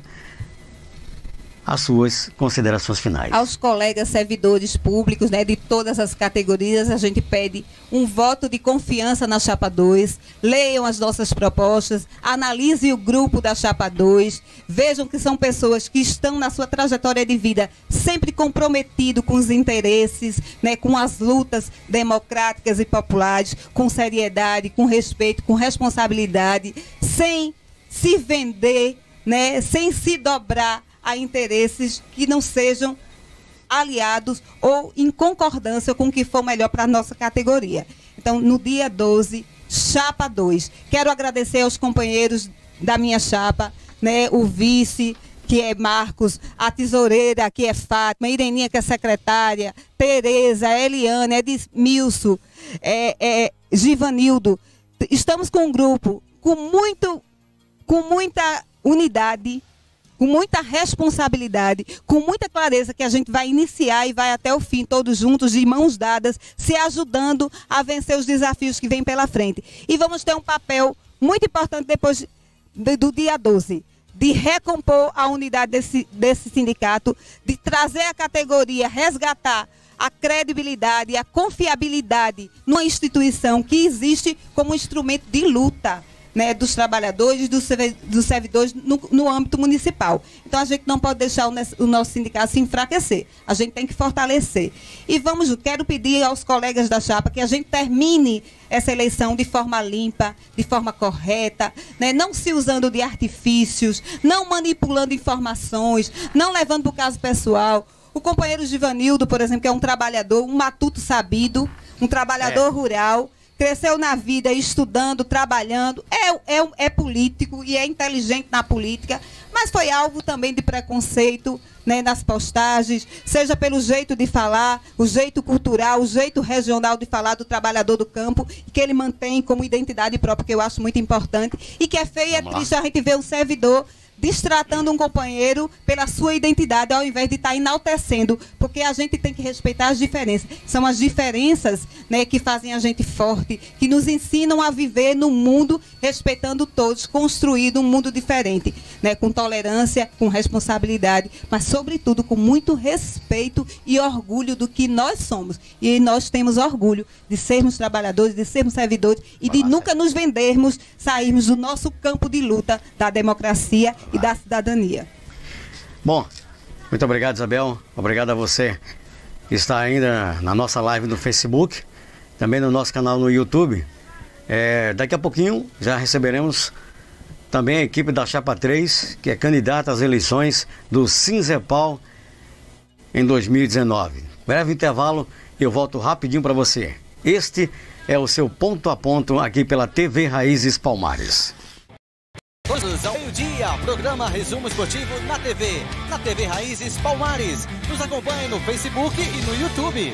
as suas considerações finais. Aos colegas servidores públicos, né, de todas as categorias, a gente pede um voto de confiança na Chapa 2, leiam as nossas propostas, analisem o grupo da Chapa 2, vejam que são pessoas que estão na sua trajetória de vida sempre comprometido com os interesses, né, com as lutas democráticas e populares, com seriedade, com respeito, com responsabilidade, sem se vender, né, sem se dobrar a interesses que não sejam aliados ou em concordância com o que for melhor para a nossa categoria. Então, no dia 12, Chapa 2. Quero agradecer aos companheiros da minha chapa, né, o vice, que é Marcos, a tesoureira, que é Fátima, a Ireninha, que é secretária, Tereza, Eliane, Edmilson, Givanildo. Estamos com um grupo com muita unidade, com muita responsabilidade, com muita clareza que a gente vai iniciar e vai até o fim, todos juntos, de mãos dadas, se ajudando a vencer os desafios que vêm pela frente. E vamos ter um papel muito importante depois do dia 12, de recompor a unidade desse sindicato, de trazer a categoria, resgatar a credibilidade e a confiabilidade numa instituição que existe como instrumento de luta, né, dos trabalhadores, dos servidores no âmbito municipal. Então a gente não pode deixar o nosso sindicato se enfraquecer, a gente tem que fortalecer. E quero pedir aos colegas da chapa que a gente termine essa eleição de forma limpa, de forma correta, né, não se usando de artifícios, não manipulando informações, não levando para o caso pessoal. O companheiro Givanildo, por exemplo, que é um trabalhador, um matuto sabido, um trabalhador rural, cresceu na vida estudando, trabalhando, é político e é inteligente na política, mas foi alvo também de preconceito, né, nas postagens, seja pelo jeito de falar, o jeito cultural, o jeito regional de falar do trabalhador do campo, que ele mantém como identidade própria, que eu acho muito importante, e que é feio e é triste a gente ver um servidor destratando um companheiro pela sua identidade, ao invés de estar enaltecendo, porque a gente tem que respeitar as diferenças. São as diferenças, né, que fazem a gente forte, que nos ensinam a viver no mundo, respeitando todos, construindo um mundo diferente, né, com tolerância, com responsabilidade, mas, sobretudo, com muito respeito e orgulho do que nós somos. E nós temos orgulho de sermos trabalhadores, de sermos servidores e de nunca nos vendermos, sairmos do nosso campo de luta da democracia e da cidadania. Bom, muito obrigado, Isabel. Obrigado a você que está ainda na nossa live no Facebook, também no nosso canal no YouTube. Daqui a pouquinho já receberemos também a equipe da Chapa 3, que é candidata às eleições do Sinzipal em 2019. Breve intervalo, eu volto rapidinho para você. Este é o seu ponto a ponto aqui pela TV Raízes Palmares. Todos ao meio-dia, programa Resumo Esportivo na TV Raízes Palmares. Nos acompanhe no Facebook e no YouTube.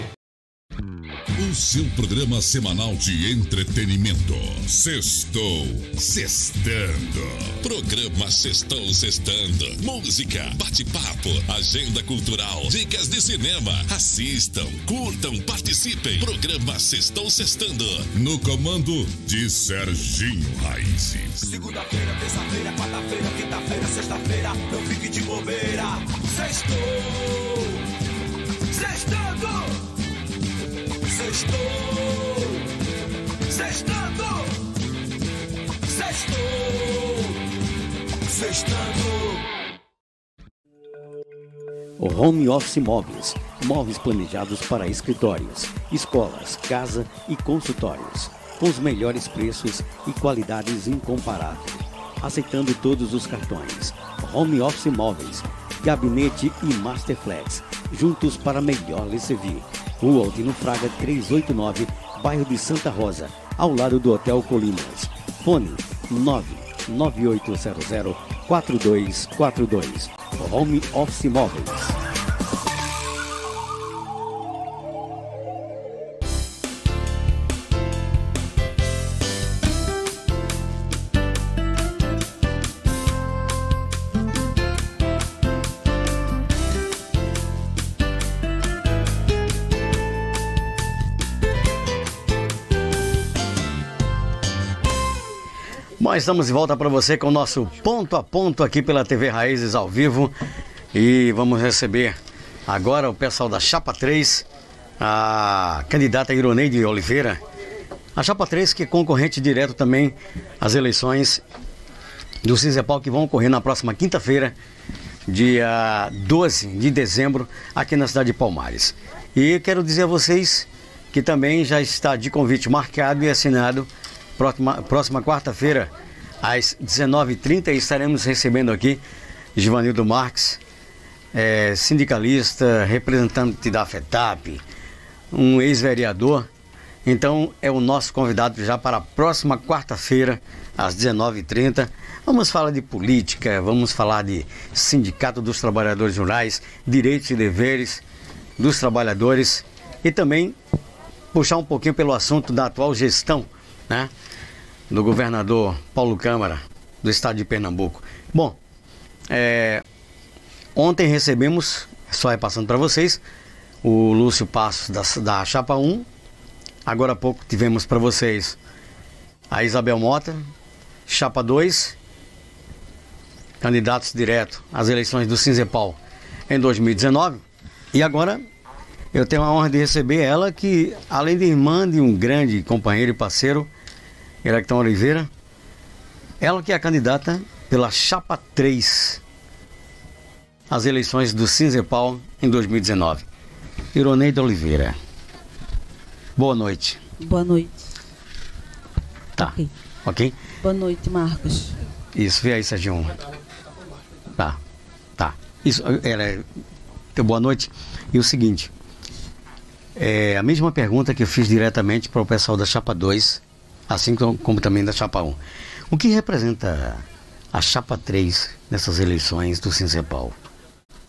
O seu programa semanal de entretenimento. Sextou Sextando. Programa Sextou Sextando. Música, bate-papo, agenda cultural, dicas de cinema. Assistam, curtam, participem. Programa Sextou Sextando. No comando de Serginho Raízes. Segunda-feira, terça-feira, quarta-feira, quinta-feira, sexta-feira. Não fique de bobeira. Sextou Sextando. Sextou, sextando, sextou, sextando. O Home Office Móveis. Móveis planejados para escritórios, escolas, casa e consultórios. Com os melhores preços e qualidades incomparáveis. Aceitando todos os cartões. Home Office Móveis. Gabinete e Masterflex. Juntos para melhor lhe servir. Rua Altino Fraga 389, bairro de Santa Rosa, ao lado do Hotel Colinas. Fone 99800-4242. Home Office Móveis. Nós estamos de volta para você com o nosso Ponto a Ponto aqui pela TV Raízes ao vivo. E vamos receber agora o pessoal da Chapa 3, a candidata Ironeide Oliveira. A Chapa 3 que é concorrente direto também às eleições do Cinzepal que vão ocorrer na próxima quinta-feira, dia 12 de dezembro, aqui na cidade de Palmares. E quero dizer a vocês que também já está de convite marcado e assinado. Próxima quarta-feira, às 19h30, estaremos recebendo aqui Givanildo Marques, sindicalista, representante da FETAP, um ex-vereador. Então é o nosso convidado já para a próxima quarta-feira, às 19h30. Vamos falar de política, vamos falar de Sindicato dos Trabalhadores Rurais, direitos e deveres dos trabalhadores e também puxar um pouquinho pelo assunto da atual gestão, né, do governador Paulo Câmara, do estado de Pernambuco. Bom, ontem recebemos, só repassando para vocês, o Lúcio Passos da Chapa 1. Agora há pouco tivemos para vocês a Isabel Mota, Chapa 2, candidatos direto às eleições do Cinzepal em 2019. E agora eu tenho a honra de receber ela, que além de irmã de um grande companheiro e parceiro, Electon Oliveira, ela que é a candidata pela Chapa 3 às eleições do Cinzepal em 2019. Ironeide Oliveira, boa noite. Boa noite. Tá, ok? Boa noite, Marcos. Isso, vê aí, Serginho. Tá. Isso, boa noite. E o seguinte, a mesma pergunta que eu fiz diretamente para o pessoal da Chapa 2, assim como também da Chapa 1. O que representa a Chapa 3 nessas eleições do Cinzepal?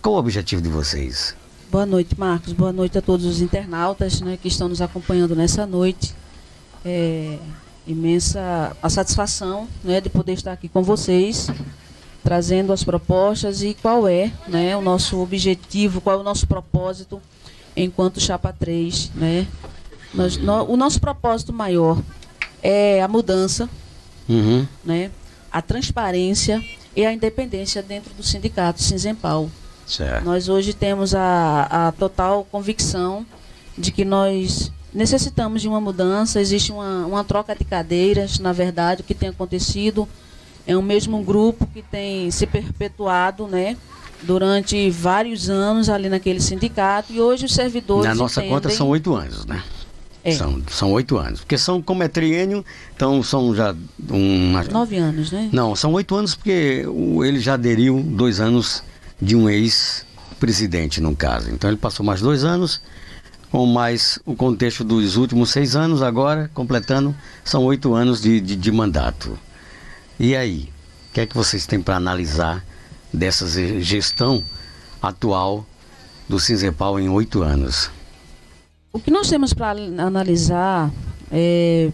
Qual o objetivo de vocês? Boa noite, Marcos. Boa noite a todos os internautas, né, que estão nos acompanhando nessa noite. Imensa a satisfação, né, de poder estar aqui com vocês, trazendo as propostas e qual é, né, o nosso objetivo, qual é o nosso propósito enquanto Chapa 3. Né? O nosso propósito maior é a mudança, né, a transparência e a independência dentro do sindicato Cinzepal. Certo. Nós hoje temos a total convicção de que nós necessitamos de uma mudança. Existe uma troca de cadeiras, na verdade, o que tem acontecido é o mesmo grupo que tem se perpetuado, né, durante vários anos ali naquele sindicato, e hoje os servidores na nossa conta são 8 anos, né? São 8 anos, porque como é triênio, então são já 9 anos, né? Não, são 8 anos porque ele já aderiu 2 anos de um ex-presidente, no caso. Então ele passou mais 2 anos, com mais o contexto dos últimos 6 anos, agora, completando, são 8 anos de mandato. E aí, o que é que vocês têm para analisar dessa gestão atual do Cinzepal em 8 anos? O que nós temos para analisar é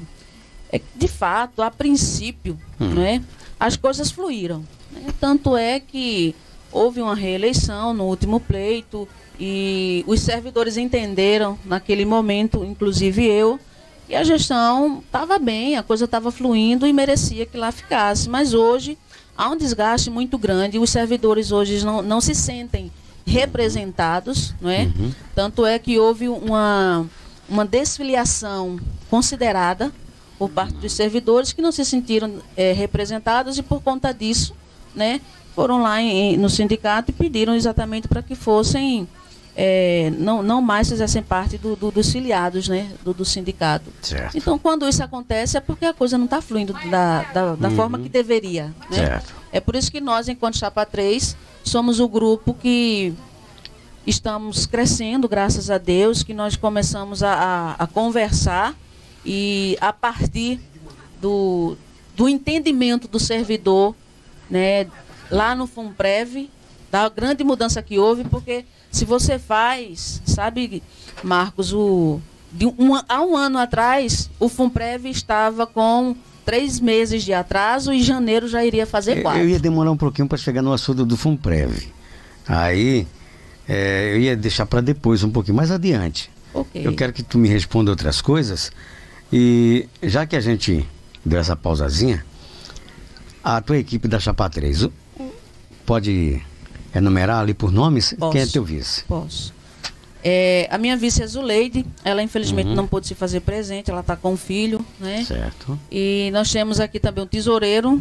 de fato, a princípio, né, as coisas fluíram. Né? Tanto é que houve uma reeleição no último pleito e os servidores entenderam naquele momento, inclusive eu, que a gestão estava bem, a coisa estava fluindo e merecia que lá ficasse. Mas hoje há um desgaste muito grande, os servidores hoje não se sentem representados, não é? Tanto é que houve uma desfiliação considerada por parte dos servidores que não se sentiram representados e por conta disso, né, foram lá no sindicato e pediram exatamente para que fossem, não mais fizessem parte dos filiados, né, do sindicato. Certo. Então, quando isso acontece é porque a coisa não está fluindo da forma que deveria. Né? Certo. É por isso que nós, enquanto Chapa 3, somos o grupo que estamos crescendo, graças a Deus, que nós começamos a conversar e a partir do entendimento do servidor, né, lá no FUNPREV, da grande mudança que houve, porque se você faz, sabe, Marcos, há um ano atrás, o FUNPREV estava com 3 meses de atraso e em janeiro já iria fazer 4. Eu ia demorar um pouquinho para chegar no assunto do FUNPREV. Aí, eu ia deixar para depois, um pouquinho mais adiante. Okay. Eu quero que tu me responda outras coisas. E já que a gente deu essa pausazinha, a tua equipe da Chapa 3, pode enumerar ali por nomes? Posso. Quem é teu vice? Posso. A minha vice é Zuleide, ela infelizmente não pôde se fazer presente, ela está com um filho, né? Certo. E nós temos aqui também um tesoureiro,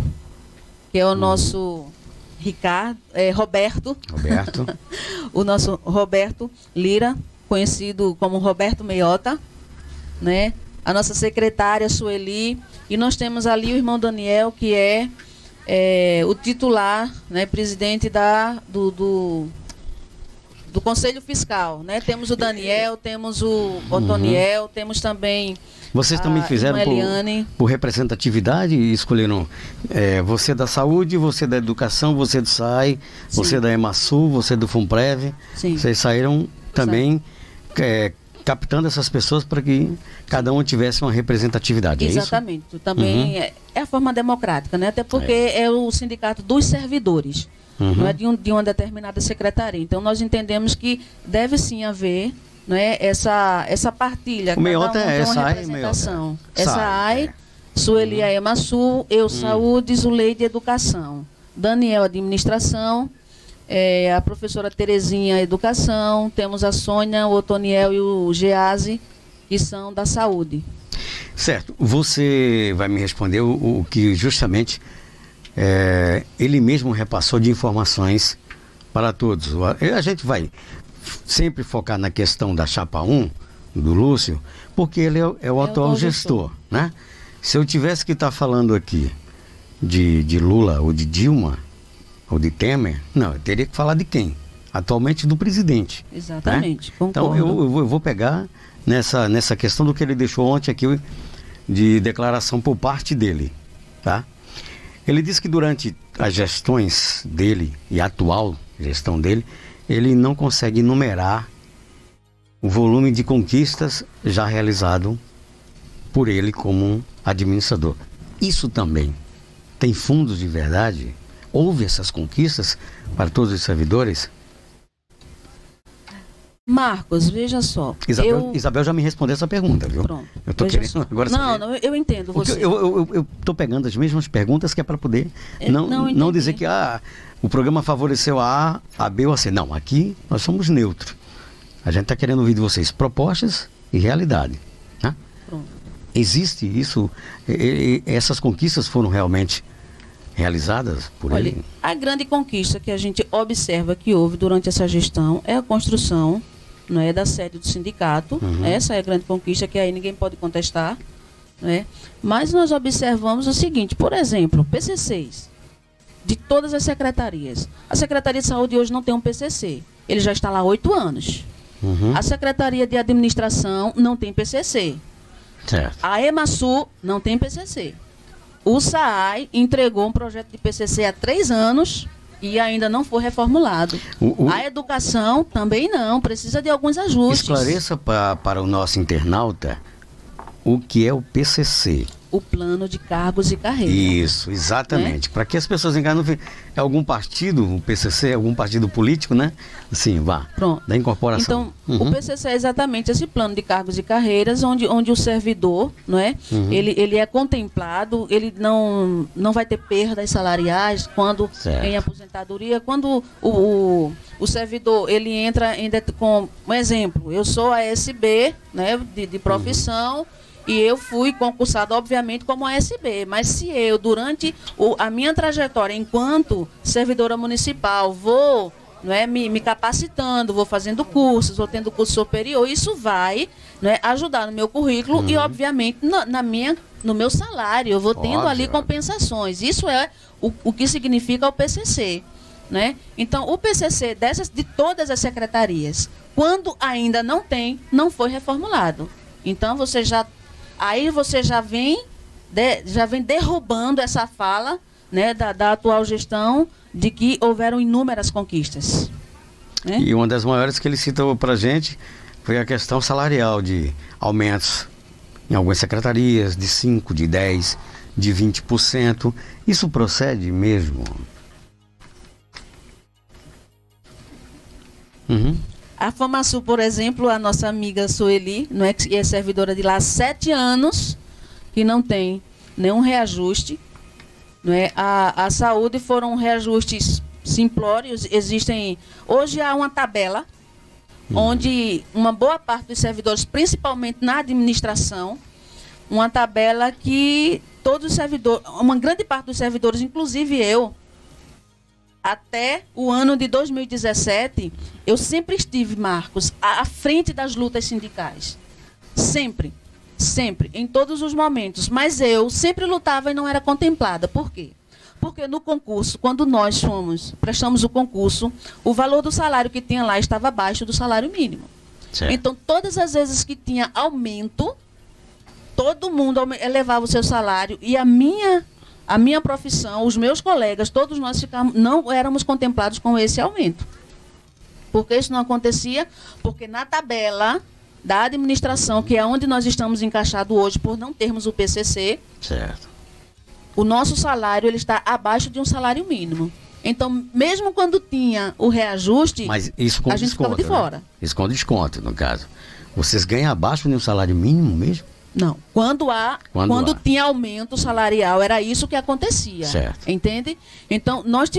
que é o nosso Roberto. O nosso Roberto Lira, conhecido como Roberto Meiota, né? A nossa secretária Sueli, e nós temos ali o irmão Daniel, que é o titular, né, presidente do Conselho Fiscal, né? Temos o Daniel, temos o Otoniel, temos também vocês também fizeram por representatividade e escolheram você da saúde, você da educação, você do SAI, sim, você da EMASU, você do FUNPREV. Sim. Vocês saíram também captando essas pessoas para que cada um tivesse uma representatividade. Exatamente. É isso? Também é a forma democrática, né? Até porque é o sindicato dos servidores, não é de uma determinada secretaria. Então nós entendemos que deve sim haver, não é, essa partilha. O Meiota é SAI, SAI, Sueli é EMASU, eu Saúde, Zuleide Educação, Daniel Administração, a professora Terezinha Educação, temos a Sônia, o Otoniel e o Gease, que são da Saúde. Certo. Você vai me responder o que justamente ele mesmo repassou de informações para todos. A gente vai sempre focar na questão da Chapa 1, do Lúcio, porque ele é o atual gestor, né? Se eu tivesse que estar falando aqui de Lula ou de Dilma ou de Temer, não, eu teria que falar de quem? Atualmente do presidente. Exatamente, né? Então eu vou pegar nessa questão do que ele deixou ontem aqui de declaração por parte dele, tá? Ele disse que durante as gestões dele e a atual gestão dele, ele não consegue enumerar o volume de conquistas já realizado por ele como administrador. Isso também tem fundos de verdade? Houve essas conquistas para todos os servidores? Marcos, veja só. Isabel já me respondeu essa pergunta, viu? Pronto. Eu estou querendo agora saber. Não, eu entendo você. Eu estou pegando as mesmas perguntas que é para poder não dizer que o programa favoreceu a B ou a C. Não, aqui nós somos neutros. A gente está querendo ouvir de vocês propostas e realidade. Né? Pronto. Existe isso? Essas conquistas foram realmente realizadas por ele? A grande conquista que a gente observa que houve durante essa gestão é a construção, não é, da sede do sindicato. Essa é a grande conquista que aí ninguém pode contestar, né? Mas nós observamos o seguinte, por exemplo, PCCs de todas as secretarias. A Secretaria de Saúde hoje não tem um PCC. Ele já está lá há 8 anos. A Secretaria de Administração não tem PCC. Certo. A EMASU não tem PCC. O SAAI entregou um projeto de PCC há 3 anos E ainda não foi reformulado. A educação também não, precisa de alguns ajustes. Esclareça para o nosso internauta o que é o PCC. O plano de cargos e carreiras. Isso, exatamente. Para que as pessoas enganam, é algum partido, o PCC, é algum partido político, né? Sim, vá. Pronto. Da incorporação. Então, o PCC é exatamente esse plano de cargos e carreiras, onde o servidor, não é? Ele é contemplado, ele não vai ter perdas salariais quando em aposentadoria, quando o servidor ele entra com um exemplo. Eu sou ASB, né? De profissão. E eu fui concursado, obviamente, como ASB. Mas se eu, durante a minha trajetória enquanto servidora municipal, vou me capacitando, vou fazendo cursos, vou tendo curso superior, isso vai ajudar no meu currículo e, obviamente, no meu salário. Eu vou tendo ali compensações. Isso é o que significa o PCC. Né? Então, o PCC de todas as secretarias, quando ainda não foi reformulado. Então, você já vem derrubando essa fala, né, da atual gestão de que houveram inúmeras conquistas. Né? E uma das maiores que ele citou para a gente foi a questão salarial, de aumentos em algumas secretarias de 5%, de 10%, de 20%. Isso procede mesmo? A FamaSul, por exemplo, a nossa amiga Sueli, que é servidora de lá há 7 anos, que não tem nenhum reajuste. A saúde foram reajustes simplórios. Hoje há uma tabela onde uma boa parte dos servidores, principalmente na administração, uma tabela que todos os servidores, uma grande parte dos servidores, inclusive eu, até o ano de 2017, eu sempre estive, Marcos, à frente das lutas sindicais. Sempre, em todos os momentos. Mas eu sempre lutava e não era contemplada. Por quê? Porque no concurso, quando nós prestamos o concurso, o valor do salário que tinha lá estava abaixo do salário mínimo. Certo. Então, todas as vezes que tinha aumento, todo mundo elevava o seu salário e a minha profissão, os meus colegas, todos nós não éramos contemplados com esse aumento. Por que isso não acontecia? Porque na tabela da administração, que é onde nós estamos encaixados hoje, por não termos o PCC, certo, o nosso salário ele está abaixo de um salário mínimo. Então, mesmo quando tinha o reajuste, mas isso com a gente ficava de fora. Né? Isso com desconto, no caso. Vocês ganham abaixo de um salário mínimo mesmo? Não. Quando tinha aumento salarial, era isso que acontecia. Certo. Entende? Então, nós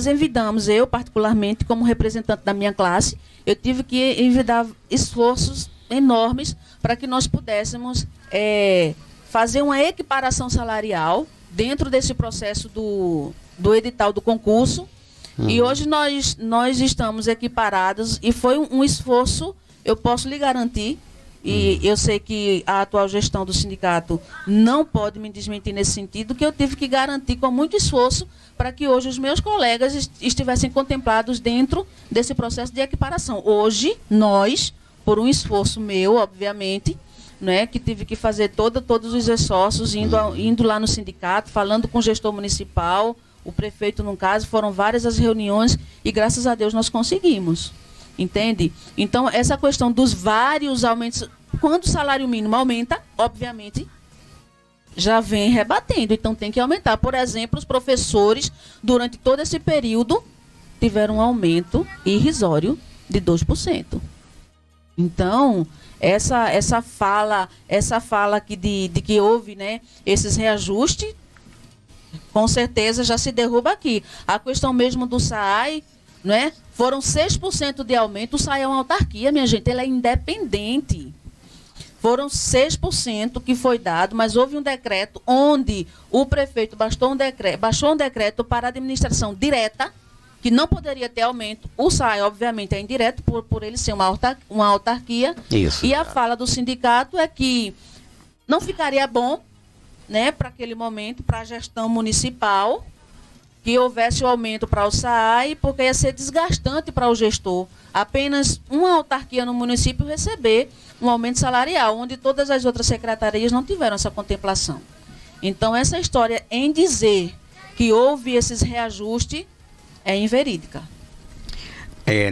envidamos, eu particularmente, como representante da minha classe, eu tive que envidar esforços enormes para que nós pudéssemos fazer uma equiparação salarial dentro desse processo do edital do concurso. E hoje nós estamos equiparados e foi um esforço, eu posso lhe garantir. E eu sei que a atual gestão do sindicato não pode me desmentir nesse sentido, que eu tive que garantir com muito esforço para que hoje os meus colegas estivessem contemplados dentro desse processo de equiparação. Hoje, nós, por um esforço meu, obviamente, que tive que fazer todos os esforços, indo lá no sindicato, falando com o gestor municipal, o prefeito, no caso, foram várias as reuniões e, graças a Deus, nós conseguimos. Entende? Então, essa questão dos vários aumentos, quando o salário mínimo aumenta, obviamente, já vem rebatendo. Então, tem que aumentar. Por exemplo, os professores, durante todo esse período, tiveram um aumento irrisório de 2%. Então, essa fala de que houve esses reajustes, com certeza já se derruba aqui. A questão mesmo do SAAI, foram 6% de aumento. O SAAI é uma autarquia, minha gente, ele é independente. Foram 6% que foi dado, mas houve um decreto onde o prefeito baixou um decreto para a administração direta, que não poderia ter aumento. O SAAI, obviamente, é indireto, por ele ser uma autarquia. Isso. E a fala do sindicato é que não ficaria bom, para aquele momento, para a gestão municipal, que houvesse o aumento para o SAAI, porque ia ser desgastante para o gestor. Apenas uma autarquia no município receber um aumento salarial, onde todas as outras secretarias não tiveram essa contemplação. Então, essa história em dizer que houve esses reajustes é inverídica.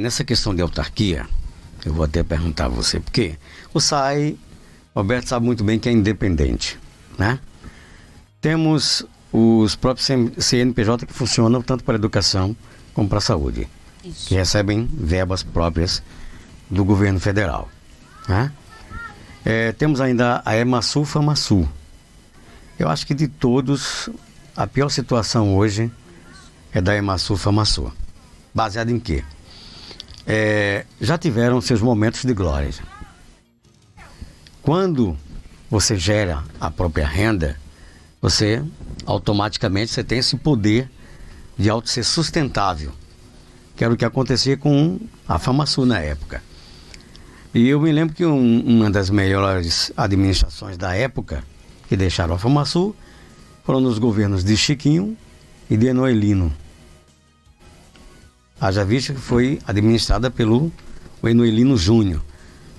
Nessa questão de autarquia, eu vou até perguntar a você, porque o SAI, Roberto sabe muito bem que é independente, né? Temos os próprios CNPJ que funcionam tanto para a educação como para a saúde. Isso. Que recebem verbas próprias do governo federal, né? Temos ainda a EMASU, FAMASU. Eu acho que de todos, a pior situação hoje é da EMASU, FAMASU. Baseado em quê? Já tiveram seus momentos de glória. Quando você gera a própria renda, você automaticamente tem esse poder de ser sustentável, que era o que acontecia com a FAMASU na época. E eu me lembro que uma das melhores administrações da época que deixaram a FAMASU foram nos governos de Chiquinho e de Enoelino. Haja vista que foi administrada pelo Enoelino Júnior,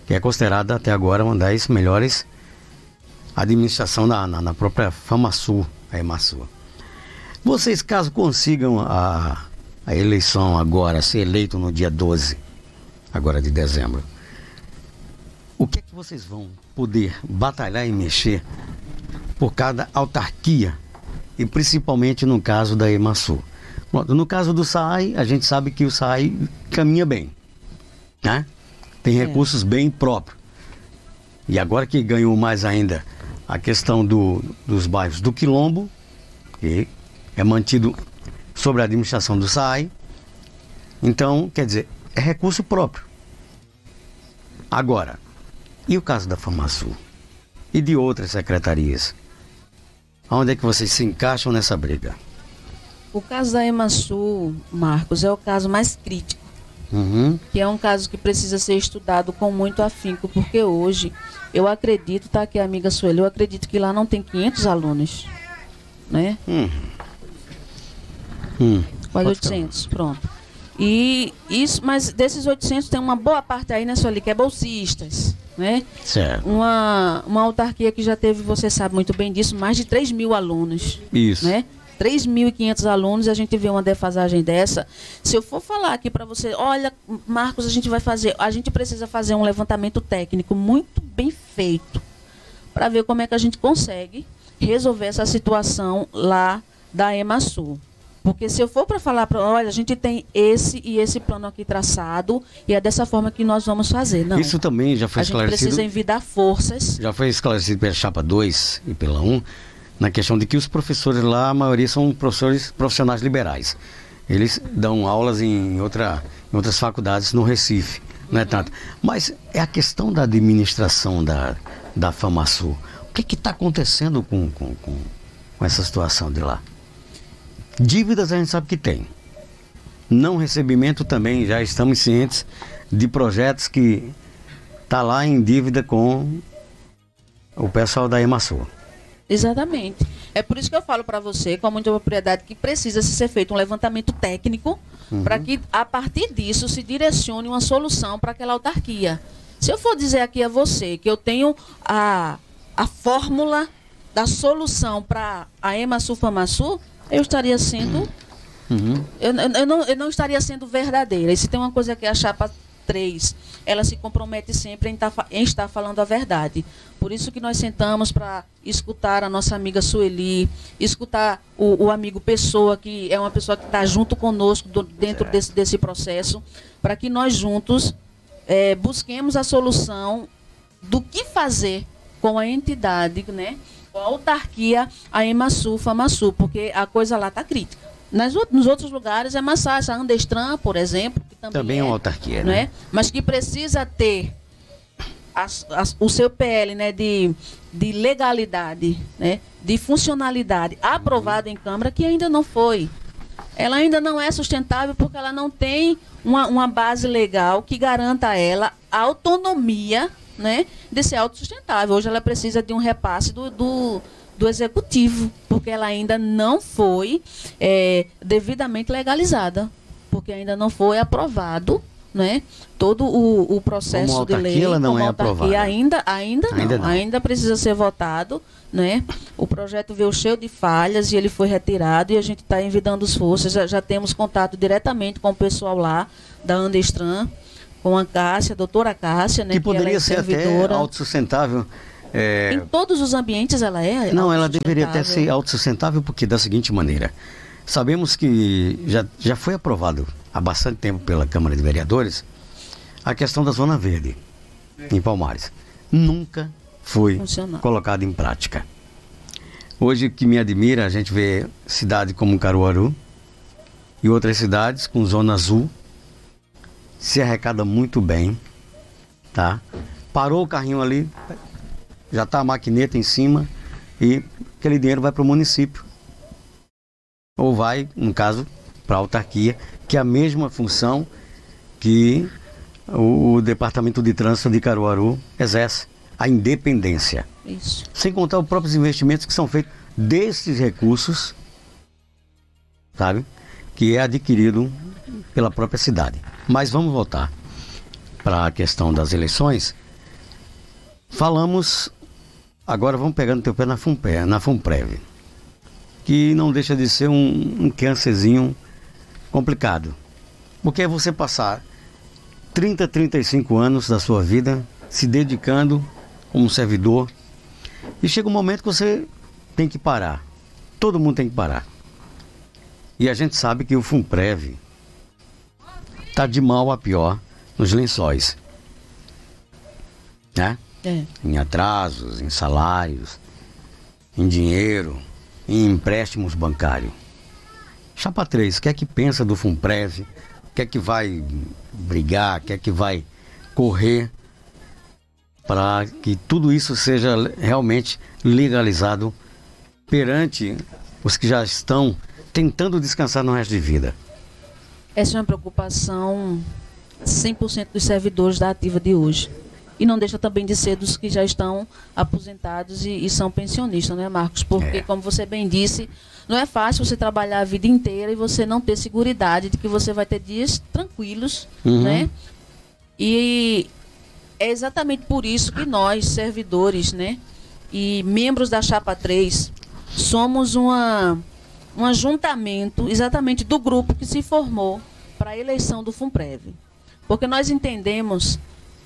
que é considerada até agora uma das melhores administrações na própria FAMASU, a EMASU. Vocês, caso consigam a eleição agora, ser eleito no dia 12, agora de dezembro, o que é que vocês vão poder batalhar e mexer por cada autarquia, e principalmente no caso da EMASU? No caso do SAI, a gente sabe que o SAI caminha bem, né? Tem recursos bem próprios. E agora que ganhou mais ainda a questão dos bairros do Quilombo, que é mantido sobre a administração do SAI. Então, quer dizer, é recurso próprio. Agora, e o caso da FAMASU? E de outras secretarias? Onde é que vocês se encaixam nessa briga? O caso da EMASU, Marcos, é o caso mais crítico. Que é um caso que precisa ser estudado com muito afinco, porque hoje, eu acredito, tá aqui a amiga Sueli, eu acredito que lá não tem 500 alunos, né? Quase 800, pronto. E isso, mas desses 800 tem uma boa parte aí, né, Sueli, que é bolsistas, né? Certo. Uma autarquia que já teve, você sabe muito bem disso, mais de 3.000 alunos. Isso. Né? 3.500 alunos, a gente vê uma defasagem dessa. Se eu for falar aqui para você, olha, Marcos, a gente precisa fazer um levantamento técnico muito bem feito para ver como é que a gente consegue resolver essa situação lá da EMASU. Porque se eu for para falar, olha, a gente tem esse e esse plano aqui traçado e é dessa forma que nós vamos fazer. Não. Isso também já foi esclarecido. A gente precisa envidar forças. Já foi esclarecido pela Chapa 2 e pela 1, na questão de que os professores lá, a maioria são professores profissionais liberais. Eles dão aulas em outras faculdades no Recife, não é tanto. Mas é a questão da administração da FAMASU. O que está acontecendo com essa situação de lá? Dívidas a gente sabe que tem. Não recebimento também, já estamos cientes de projetos que está lá em dívida com o pessoal da EMASU. Exatamente. É por isso que eu falo para você, com muita propriedade, que precisa ser feito um levantamento técnico para que, a partir disso, se direcione uma solução para aquela autarquia. Se eu for dizer aqui a você que eu tenho a fórmula da solução para a EMASU, FAMASU, eu estaria sendo... Eu não estaria sendo verdadeira. E se tem uma coisa que a Chapa 3, ela se compromete sempre em estar falando a verdade. Por isso que nós sentamos para escutar a nossa amiga Sueli, escutar o amigo Pessoa, que é uma pessoa que está junto conosco dentro desse processo, para que nós juntos busquemos a solução do que fazer com a entidade, né, com a autarquia, a EMASU, FAMASU, porque a coisa lá está crítica. Nos outros lugares é mais fácil. A Andestran, por exemplo, que também é uma autarquia, né? Mas que precisa ter o seu PL, né, de legalidade, né, de funcionalidade aprovado em Câmara, que ainda não foi. Ela ainda não é sustentável porque ela não tem uma base legal que garanta a ela a autonomia, né, de ser autossustentável. Hoje ela precisa de um repasse do Executivo, porque ela ainda não foi devidamente legalizada, porque ainda não foi aprovado, né, todo o processo como autarquia, de lei. Ela não como é autarquia, aprovada. Ainda não, ainda precisa ser votado, né? O projeto veio cheio de falhas e ele foi retirado e a gente está envidando as forças. Já temos contato diretamente com o pessoal lá da Andestran, com a Cássia, a doutora Cássia, né? Que poderia ela é ser até autossustentável. Em todos os ambientes ela é. Não, ela deveria até ser autossustentável, porque da seguinte maneira: sabemos que já foi aprovado há bastante tempo pela Câmara de Vereadores a questão da Zona Verde em Palmares. Nunca foi colocado em prática. Hoje, o que me admira, a gente vê cidade como Caruaru e outras cidades com Zona Azul se arrecada muito bem, tá? Parou o carrinho ali, já está a maquineta em cima e aquele dinheiro vai para o município. Ou vai, no caso, para a autarquia, que é a mesma função que o Departamento de Trânsito de Caruaru exerce, a independência. Isso. Sem contar os próprios investimentos que são feitos desses recursos, sabe? Que é adquirido pela própria cidade. Mas vamos voltar para a questão das eleições. Falamos, agora vamos pegando teu pé na FUNPREV, que não deixa de ser um câncerzinho complicado. Porque é você passar 30, 35 anos da sua vida se dedicando como servidor e chega um momento que você tem que parar. Todo mundo tem que parar. E a gente sabe que o FUNPREV está de mal a pior nos Lençóis, né? Em atrasos, em salários, em dinheiro, em empréstimos bancários. Chapa 3, o que é que pensa do FUNPREV? O que é que vai brigar? O que é que vai correr para que tudo isso seja realmente legalizado perante os que já estão tentando descansar no resto de vida? Essa é uma preocupação 100% dos servidores da ativa de hoje. E não deixa também de ser dos que já estão aposentados e são pensionistas, né, Marcos? Porque, como você bem disse, não é fácil você trabalhar a vida inteira e você não ter seguridade de que você vai ter dias tranquilos, né? E é exatamente por isso que nós, servidores, né, e membros da Chapa 3, somos um ajuntamento exatamente do grupo que se formou para a eleição do FUNPREV. Porque nós entendemos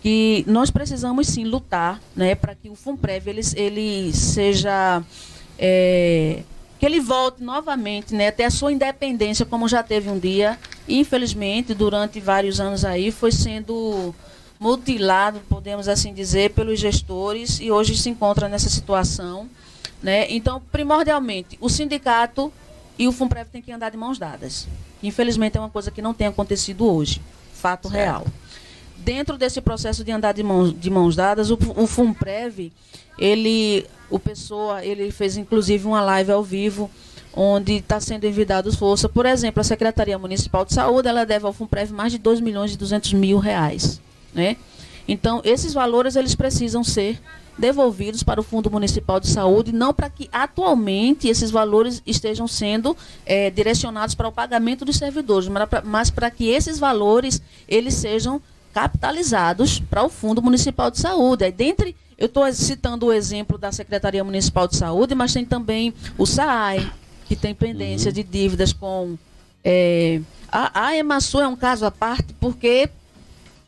que nós precisamos sim lutar, né, para que o FUNPREV ele seja, que ele volte novamente, né, até a sua independência, como já teve um dia. Infelizmente, durante vários anos aí, foi sendo mutilado, podemos assim dizer, pelos gestores, e hoje se encontra nessa situação, né? Então, primordialmente, o sindicato e o FUNPREV têm que andar de mãos dadas. Infelizmente, é uma coisa que não tem acontecido hoje, fato real. Dentro desse processo de andar de mãos dadas, o FUNPREV, ele fez inclusive uma live ao vivo, onde está sendo enviado força. Por exemplo, a Secretaria Municipal de Saúde, ela deve ao FUNPREV mais de R$2.200.000, né? Então, esses valores, eles precisam ser devolvidos para o Fundo Municipal de Saúde, não para que atualmente esses valores estejam sendo direcionados para o pagamento dos servidores, mas para que esses valores, eles sejam capitalizados para o Fundo Municipal de Saúde. Eu estou citando o exemplo da Secretaria Municipal de Saúde, mas tem também o SAAI, que tem pendência de dívidas com... A Emasul é um caso à parte, porque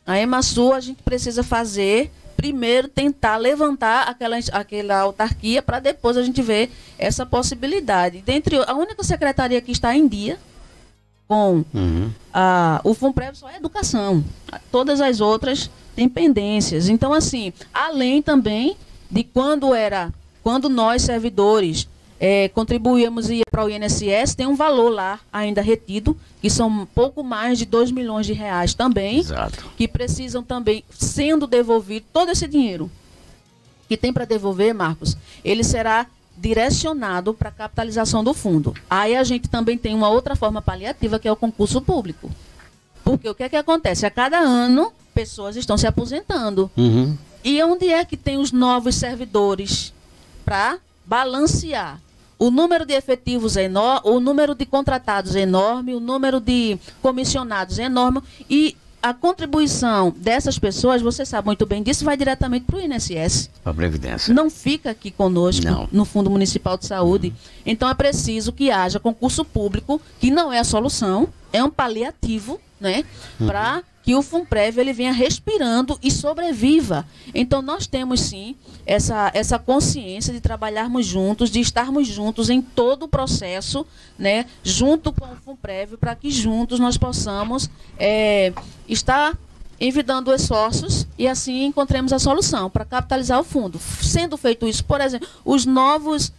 a Emasul a gente precisa fazer, primeiro tentar levantar aquela autarquia, para depois a gente ver essa possibilidade. A única secretaria que está em dia com o FUNPREV só é educação. Todas as outras têm pendências. Então, assim, além também de quando nós, servidores, contribuímos e ia para o INSS, tem um valor lá ainda retido, que são pouco mais de R$2 milhões também. Exato. Que precisam também, sendo devolvido todo esse dinheiro que tem para devolver, Marcos, ele será direcionado para a capitalização do fundo. Aí a gente também tem uma outra forma paliativa, que é o concurso público. Porque o que é que acontece? A cada ano, pessoas estão se aposentando. E onde é que tem os novos servidores para balancear? O número de efetivos é enorme, o número de contratados é enorme, o número de comissionados é enorme, e a contribuição dessas pessoas, você sabe muito bem disso, vai diretamente para o INSS. Para a Previdência. Não fica aqui conosco, não, no Fundo Municipal de Saúde. Então é preciso que haja concurso público, que não é a solução, é um paliativo, né? Para que o FUNPREV ele venha respirando e sobreviva. Então nós temos sim essa consciência de trabalharmos juntos, de estarmos juntos em todo o processo, né, junto com o FUNPREV, para que juntos nós possamos estar envidando esforços e assim encontremos a solução para capitalizar o fundo. Sendo feito isso, por exemplo, os novos,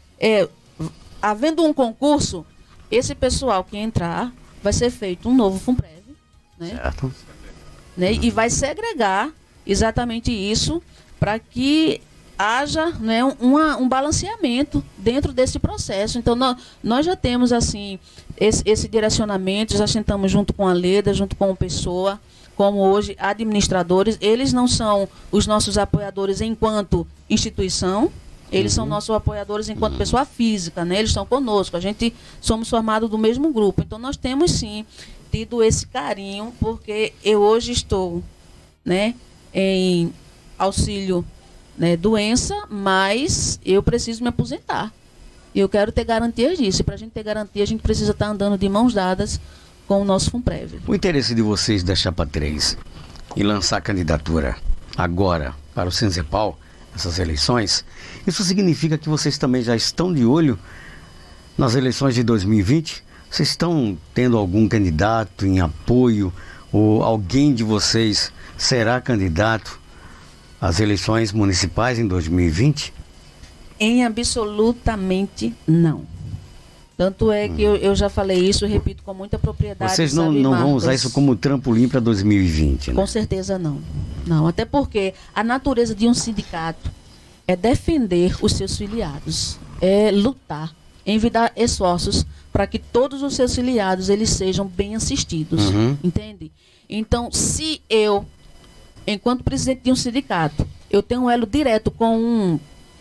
havendo um concurso, esse pessoal que entrar, vai ser feito um novo FUNPREV, né? Certo. Né? E vai segregar exatamente isso para que haja, né, um balanceamento dentro desse processo. Então, nós já temos assim esse direcionamento, já sentamos junto com a Leda, junto com o Pessoa, como hoje administradores. Eles não são os nossos apoiadores enquanto instituição, eles são nossos apoiadores enquanto pessoa física, né? Eles estão conosco, a gente somos formados do mesmo grupo. Então, nós temos sim tido esse carinho, porque eu hoje estou, né, em auxílio, né, doença, mas eu preciso me aposentar. E eu quero ter garantias disso. E para a gente ter garantia, a gente precisa estar andando de mãos dadas com o nosso FUNPREV. O interesse de vocês da Chapa 3 em lançar candidatura agora para o Senzepal, essas eleições, isso significa que vocês também já estão de olho nas eleições de 2020? Vocês estão tendo algum candidato em apoio ou alguém de vocês será candidato às eleições municipais em 2020? Em absolutamente não. Tanto é que eu já falei isso e repito com muita propriedade. Vocês não vão usar isso como trampolim para 2020, né? Com certeza não. Não, até porque a natureza de um sindicato é defender os seus filiados, é lutar, envidar esforços para que todos os seus filiados eles sejam bem assistidos, entende? Então, se eu, enquanto presidente de um sindicato, eu tenho um elo direto com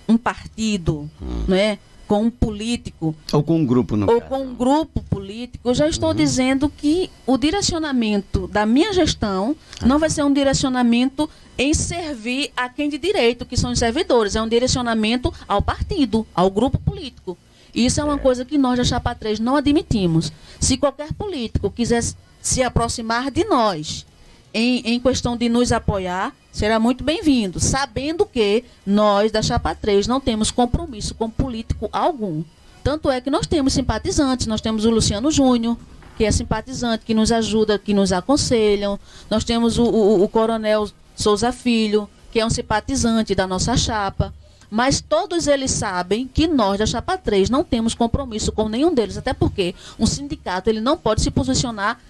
um partido, né, com um político, ou com um grupo, com um grupo político, eu já estou dizendo que o direcionamento da minha gestão não vai ser um direcionamento em servir a quem de direito, que são os servidores, é um direcionamento ao partido, ao grupo político. Isso é uma coisa que nós da Chapa 3 não admitimos. Se qualquer político quiser se aproximar de nós em questão de nos apoiar, será muito bem-vindo, sabendo que nós da Chapa 3 não temos compromisso com político algum. Tanto é que nós temos simpatizantes, nós temos o Luciano Júnior, que é simpatizante, que nos ajuda, que nos aconselham. Nós temos o Coronel Souza Filho, que é um simpatizante da nossa chapa. Mas todos eles sabem que nós da Chapa 3 não temos compromisso com nenhum deles, até porque um sindicato ele não pode se posicionar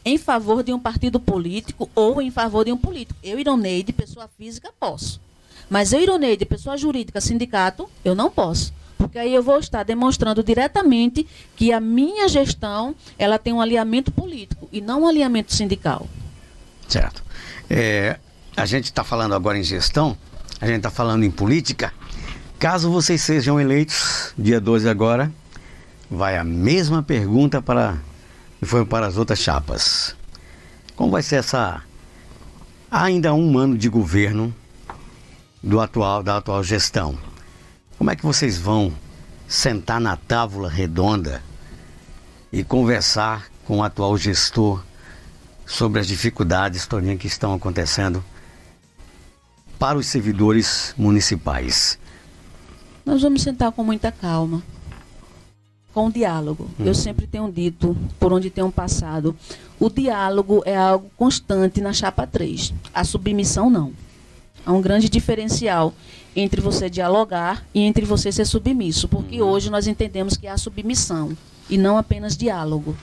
em favor de um partido político ou em favor de um político. Eu, Ironeide, pessoa física, posso. Mas eu, Ironeide, pessoa jurídica, sindicato, eu não posso. Porque aí eu vou estar demonstrando diretamente que a minha gestão ela tem um alinhamento político e não um alinhamento sindical. Certo. A gente está falando agora em gestão, a gente está falando em política. Caso vocês sejam eleitos, dia 12 agora, vai a mesma pergunta que foi para as outras chapas. Como vai ser ainda um ano de governo da atual gestão? Como é que vocês vão sentar na tábua redonda e conversar com o atual gestor sobre as dificuldades, Toninha, que estão acontecendo para os servidores municipais? Nós vamos sentar com muita calma, com diálogo. Eu sempre tenho dito, por onde tenho passado, o diálogo é algo constante na Chapa 3. A submissão não. Há um grande diferencial entre você dialogar e entre você ser submisso, porque hoje nós entendemos que há submissão e não apenas diálogo.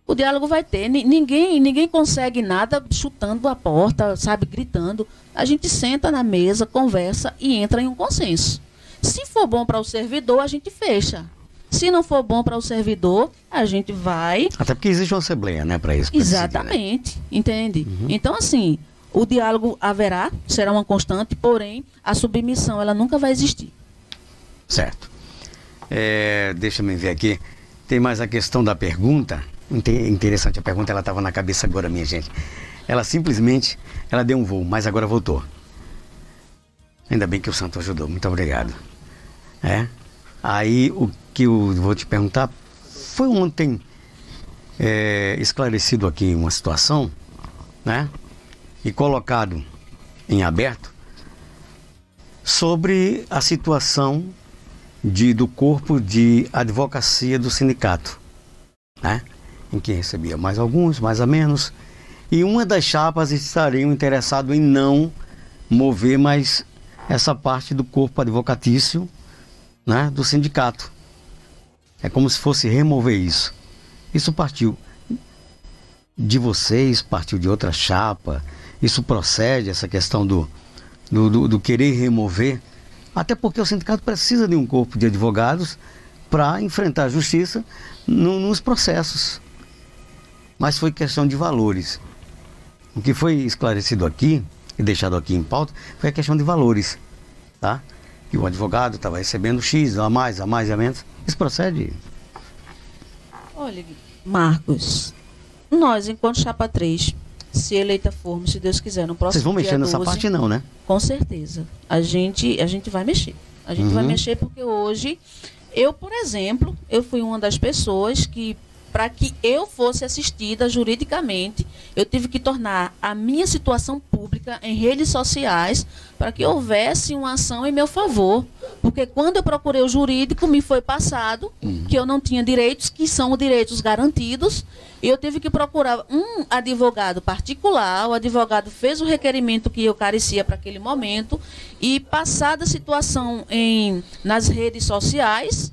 O diálogo vai ter, ninguém consegue nada chutando a porta, sabe, gritando. A gente senta na mesa, conversa e entra em um consenso. Se for bom para o servidor, a gente fecha. Se não for bom para o servidor, a gente vai... Até porque existe uma assembleia, né, para isso. Exatamente, decidir, né? Entende? Então, assim, o diálogo haverá, será uma constante, porém, a submissão, ela nunca vai existir. Certo. Deixa-me ver aqui. Tem mais a questão da pergunta. Interessante, a pergunta ela estava na cabeça agora, minha gente. ela simplesmente, ela deu um voo, mas agora voltou. Ainda bem que o santo ajudou, muito obrigado. Aí o que eu vou te perguntar, foi ontem esclarecido aqui uma situação, né? E colocado em aberto sobre a situação do corpo de advocacia do sindicato, né? Em que recebia mais alguns, mais a menos, e uma das chapas estariam interessados em não mover mais essa parte do corpo advocatício, né, do sindicato. É como se fosse remover isso. Isso partiu de vocês, partiu de outra chapa. Isso procede, essa questão do querer remover, até porque o sindicato precisa de um corpo de advogados para enfrentar a justiça nos processos. Mas foi questão de valores. O que foi esclarecido aqui e deixado aqui em pauta foi a questão de valores, tá? Que o advogado estava recebendo X, a mais, a menos. Isso procede? Olha, Marcos, nós, enquanto chapa 3, se eleita formos, se Deus quiser, no próximo Vocês vão mexer nessa 12, parte não, né? Com certeza. A gente vai mexer. A gente vai mexer porque hoje, eu, por exemplo, eu fui uma das pessoas que, para que eu fosse assistida juridicamente, eu tive que tornar a minha situação pública em redes sociais para que houvesse uma ação em meu favor. Porque quando eu procurei o jurídico, me foi passado que eu não tinha direitos, que são direitos garantidos, e eu tive que procurar um advogado particular. O advogado fez o requerimento que eu carecia para aquele momento, e passada a situação nas redes sociais,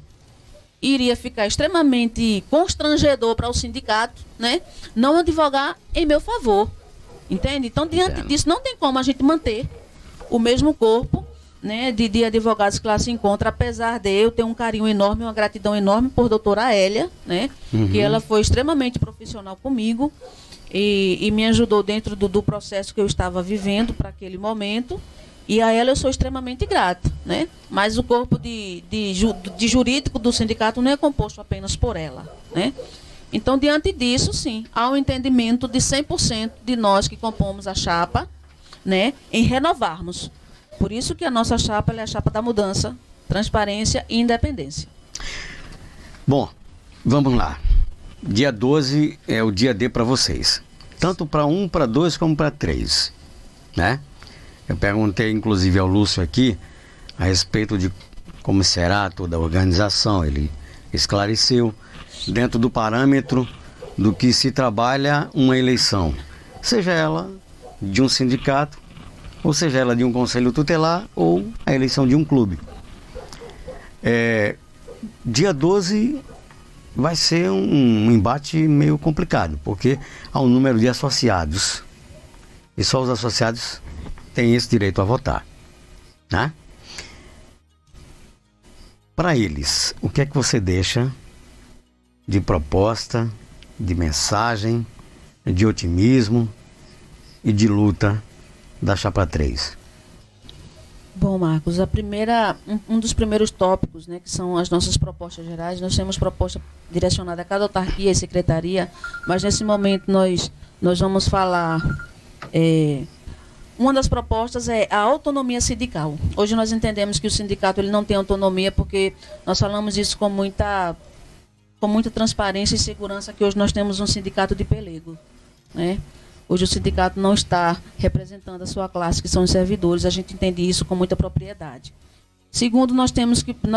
iria ficar extremamente constrangedor para o sindicato, né, não advogar em meu favor, entende? Então, diante disso, não tem como a gente manter o mesmo corpo, né, de advogados que lá se encontra, apesar de eu ter um carinho enorme, uma gratidão enorme por doutora Hélia, né, que ela foi extremamente profissional comigo e me ajudou dentro do processo que eu estava vivendo para aquele momento. E a ela eu sou extremamente grata, né? Mas o corpo de jurídico do sindicato não é composto apenas por ela, né? Então, diante disso, sim, há um entendimento de 100% de nós que compomos a chapa, né, em renovarmos. Por isso que a nossa chapa é a chapa da mudança, transparência e independência. Bom, vamos lá. Dia 12 é o dia D para vocês. Tanto para 1, para 2, como para 3, né? Eu perguntei, inclusive, ao Lúcio aqui, a respeito de como será toda a organização. Ele esclareceu, dentro do parâmetro do que se trabalha uma eleição, seja ela de um sindicato, ou seja ela de um conselho tutelar, ou a eleição de um clube. Dia 12 vai ser um embate meio complicado, porque há um número de associados, e só os associados tem esse direito a votar, né? Para eles, o que é que você deixa de proposta, de mensagem, de otimismo e de luta da chapa 3? Bom, Marcos, um dos primeiros tópicos, né, que são as nossas propostas gerais. Nós temos proposta direcionada a cada autarquia e secretaria, mas nesse momento nós vamos falar... Uma das propostas é a autonomia sindical. Hoje nós entendemos que o sindicato ele não tem autonomia porque nós falamos isso com muita transparência e segurança, que hoje nós temos um sindicato de pelego, né? Hoje o sindicato não está representando a sua classe, que são os servidores. A gente entende isso com muita propriedade. Segundo, nós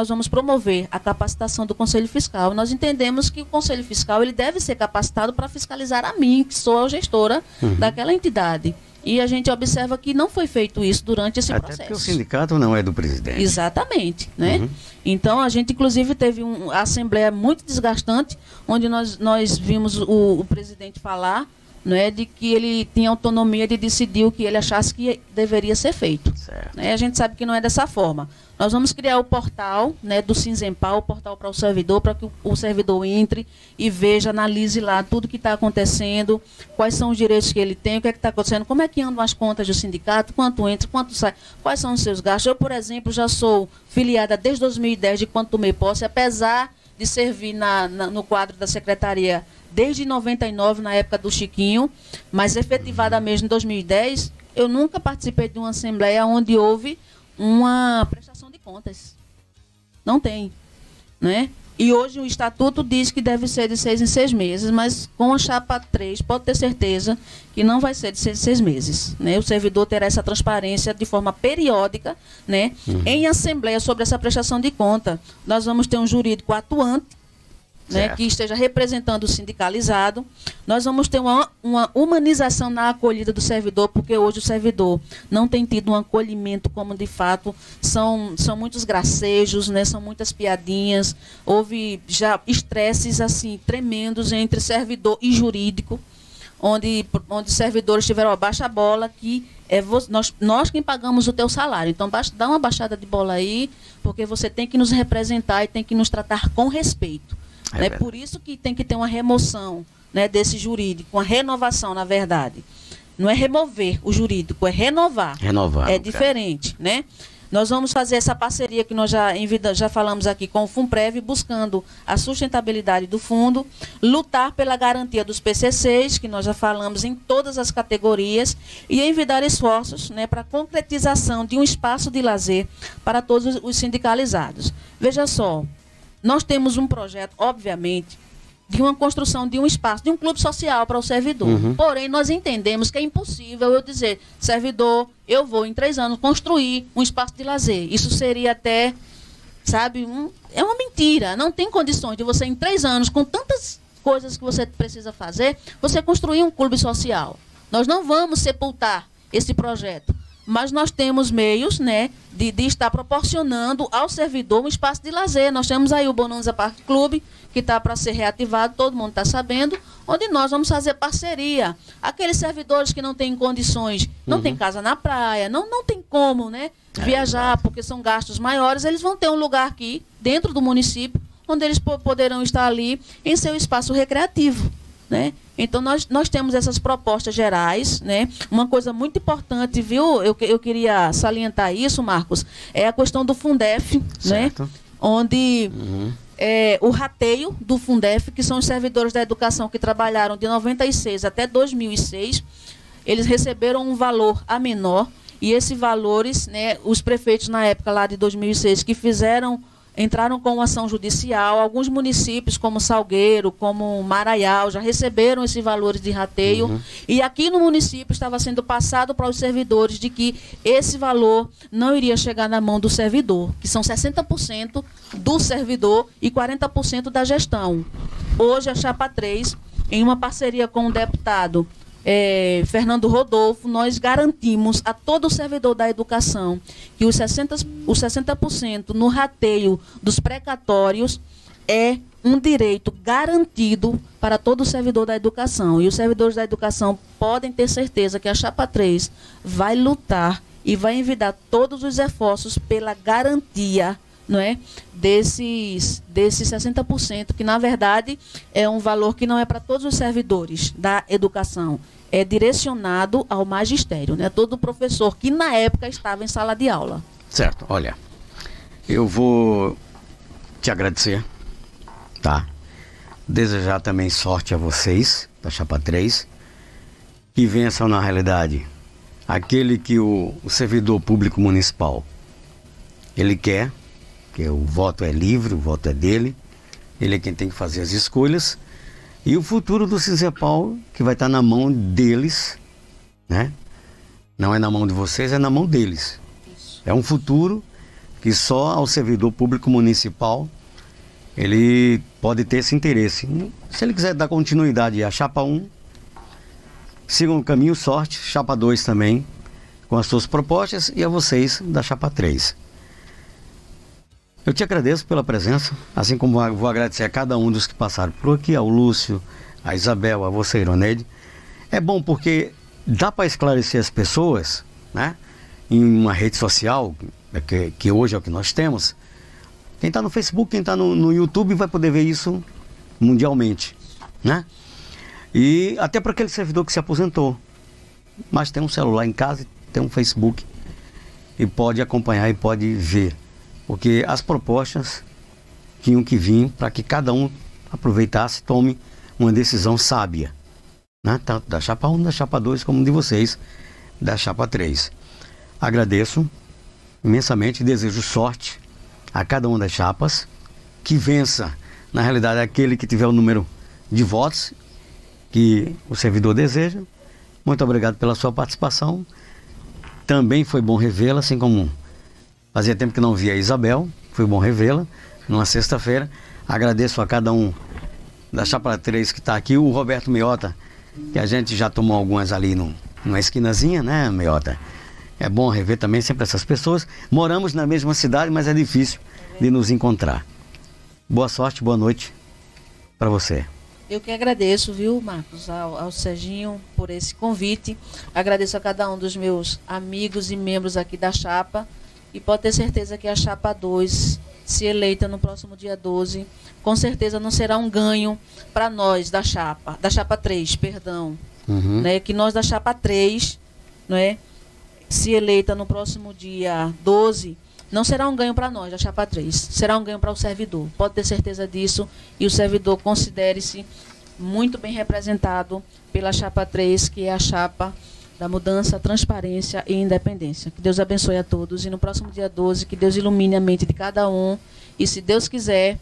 vamos promover a capacitação do Conselho Fiscal. Nós entendemos que o Conselho Fiscal ele deve ser capacitado para fiscalizar a mim, que sou a gestora daquela entidade. E a gente observa que não foi feito isso durante esse processo. Até porque o sindicato não é do presidente. Exatamente, né? Então, a gente, inclusive, teve uma assembleia muito desgastante, onde nós vimos o presidente falar, né, de que ele tinha autonomia de decidir o que ele achasse que deveria ser feito. Né? A gente sabe que não é dessa forma. Nós vamos criar o portal, né, do Sinzempal, o portal para o servidor, para que o servidor entre e veja, analise lá tudo que está acontecendo, quais são os direitos que ele tem, o que é que está acontecendo, como é que andam as contas do sindicato, quanto entra, quanto sai, quais são os seus gastos. Eu, por exemplo, já sou filiada desde 2010, de quando tomei posse, apesar de servir no quadro da Secretaria desde 99, na época do Chiquinho, mas efetivada mesmo em 2010, eu nunca participei de uma assembleia onde houve uma prestação de contas. Não tem, né? E hoje o estatuto diz que deve ser de 6 em 6 meses, mas com a chapa 3 pode ter certeza que não vai ser de 6 em 6 meses, né? O servidor terá essa transparência de forma periódica, né? Em assembleia sobre essa prestação de conta. Nós vamos ter um jurídico atuante, né, que esteja representando o sindicalizado. Nós vamos ter uma humanização na acolhida do servidor, porque hoje o servidor não tem tido um acolhimento como de fato. São muitos gracejos, né, são muitas piadinhas. Houve já estresses assim tremendos entre servidor e jurídico, onde servidores tiveram a baixa bola, que é nós quem pagamos o teu salário. Então dá uma baixada de bola aí, porque você tem que nos representar e tem que nos tratar com respeito. É por isso que tem que ter uma remoção, né, desse jurídico, uma renovação, na verdade. Não é remover o jurídico, é renovar. Renovar. É diferente, né? Nós vamos fazer essa parceria que nós já falamos aqui com o Funprev, buscando a sustentabilidade do fundo, lutar pela garantia dos PCCs, que nós já falamos em todas as categorias, e envidar esforços, né, para a concretização de um espaço de lazer para todos os sindicalizados. Veja só, nós temos um projeto, obviamente, de uma construção de um espaço, de um clube social para o servidor. Porém, nós entendemos que é impossível eu dizer, servidor, eu vou em 3 anos construir um espaço de lazer. Isso seria até, sabe, é uma mentira. Não tem condições de você, em 3 anos, com tantas coisas que você precisa fazer, você construir um clube social. Nós não vamos sepultar esse projeto. Mas nós temos meios, né, de estar proporcionando ao servidor um espaço de lazer. Nós temos aí o Bonanza Park Club, que está para ser reativado, todo mundo está sabendo, onde nós vamos fazer parceria. Aqueles servidores que não têm condições, não tem casa na praia, não tem como, né, viajar, porque são gastos maiores, eles vão ter um lugar aqui, dentro do município, onde eles poderão estar ali em seu espaço recreativo, né? Então, nós temos essas propostas gerais, né? Uma coisa muito importante, viu? Eu queria salientar isso, Marcos, é a questão do Fundef, né? Onde o rateio do Fundef, que são os servidores da educação que trabalharam de 96 até 2006, eles receberam um valor a menor, e esses valores, né, os prefeitos na época lá de 2006 que entraram com uma ação judicial. Alguns municípios, como Salgueiro, como Maraial, já receberam esses valores de rateio. E aqui no município estava sendo passado para os servidores de que esse valor não iria chegar na mão do servidor, que são 60% do servidor e 40% da gestão. Hoje, a Chapa 3, em uma parceria com o deputado Fernando Rodolfo, nós garantimos a todo servidor da educação que os 60% no rateio dos precatórios é um direito garantido para todo servidor da educação. E os servidores da educação podem ter certeza que a Chapa 3 vai lutar e vai envidar todos os esforços pela garantia, não é, desses 60%, que na verdade é um valor que não é para todos os servidores da educação, é direcionado ao magistério, né? Todo professor que na época estava em sala de aula. Certo, olha, eu vou te agradecer, tá? Desejar também sorte a vocês da Chapa 3, que vençam na realidade aquele que o servidor público municipal ele quer, que o voto é livre, o voto é dele, ele é quem tem que fazer as escolhas, e o futuro do Cisepal, que vai estar na mão deles, né? Não é na mão de vocês, é na mão deles. Isso. É um futuro que só ao servidor público municipal ele pode ter esse interesse. Se ele quiser dar continuidade à Chapa 1, sigam o caminho, sorte. Chapa 2 também, com as suas propostas, e a vocês da Chapa 3. Eu te agradeço pela presença, assim como vou agradecer a cada um dos que passaram por aqui, ao Lúcio, a Isabel, a você, Ironeide. É bom porque dá para esclarecer as pessoas, né? Em uma rede social, que hoje é o que nós temos. Quem está no Facebook, quem está no YouTube vai poder ver isso mundialmente, né? E até para aquele servidor que se aposentou, mas tem um celular em casa, tem um Facebook, e pode acompanhar e pode ver. Porque as propostas tinham que vir para que cada um aproveitasse, tome uma decisão sábia, né? Tanto da chapa 1, da chapa 2, como de vocês, da chapa 3. Agradeço imensamente e desejo sorte a cada uma das chapas, que vença, na realidade, aquele que tiver o número de votos que o servidor deseja. Muito obrigado pela sua participação. Também foi bom revê-la, assim como fazia tempo que não via a Isabel, foi bom revê-la numa sexta-feira. Agradeço a cada um da chapa 3 que está aqui, o Roberto Meiota, que a gente já tomou algumas ali numa esquinazinha, né, Meiota? É bom rever também sempre essas pessoas. Moramos na mesma cidade, mas é difícil de nos encontrar. Boa sorte, boa noite para você. Eu que agradeço, viu, Marcos, ao Serginho por esse convite. Agradeço a cada um dos meus amigos e membros aqui da chapa. E pode ter certeza que a chapa 2, se eleita no próximo dia 12, com certeza não será um ganho para nós da chapa 3, perdão. Né, que nós da chapa 3, né, se eleita no próximo dia 12, não será um ganho para nós da chapa 3, será um ganho para o servidor. Pode ter certeza disso, e o servidor considere-se muito bem representado pela chapa 3, que é a chapa da mudança, transparência e independência. Que Deus abençoe a todos, e no próximo dia 12, que Deus ilumine a mente de cada um, e se Deus quiser,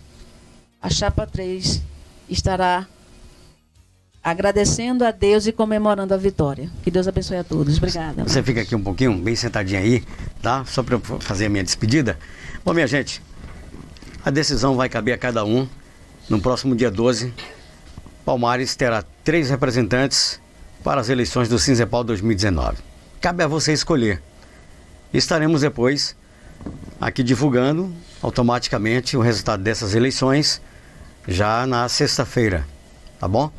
a chapa 3 estará agradecendo a Deus e comemorando a vitória. Que Deus abençoe a todos. Obrigada. Você fica aqui um pouquinho, bem sentadinha aí, tá? Só para eu fazer a minha despedida. Bom, minha gente, a decisão vai caber a cada um. No próximo dia 12, Palmares terá 3 representantes para as eleições do Cinzepal 2019. Cabe a você escolher. Estaremos depois aqui divulgando automaticamente o resultado dessas eleições já na sexta-feira, tá bom?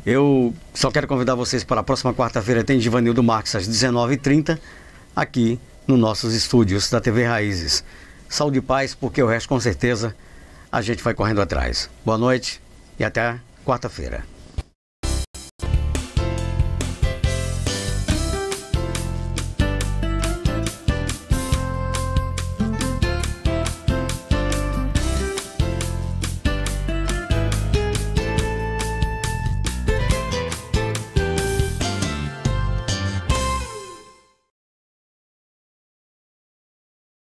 Eu só quero convidar vocês para a próxima quarta-feira, tem Givanildo Marques às 19h30, aqui nos nossos estúdios da TV Raízes. Saúde e paz, porque o resto com certeza a gente vai correndo atrás. Boa noite e até quarta-feira.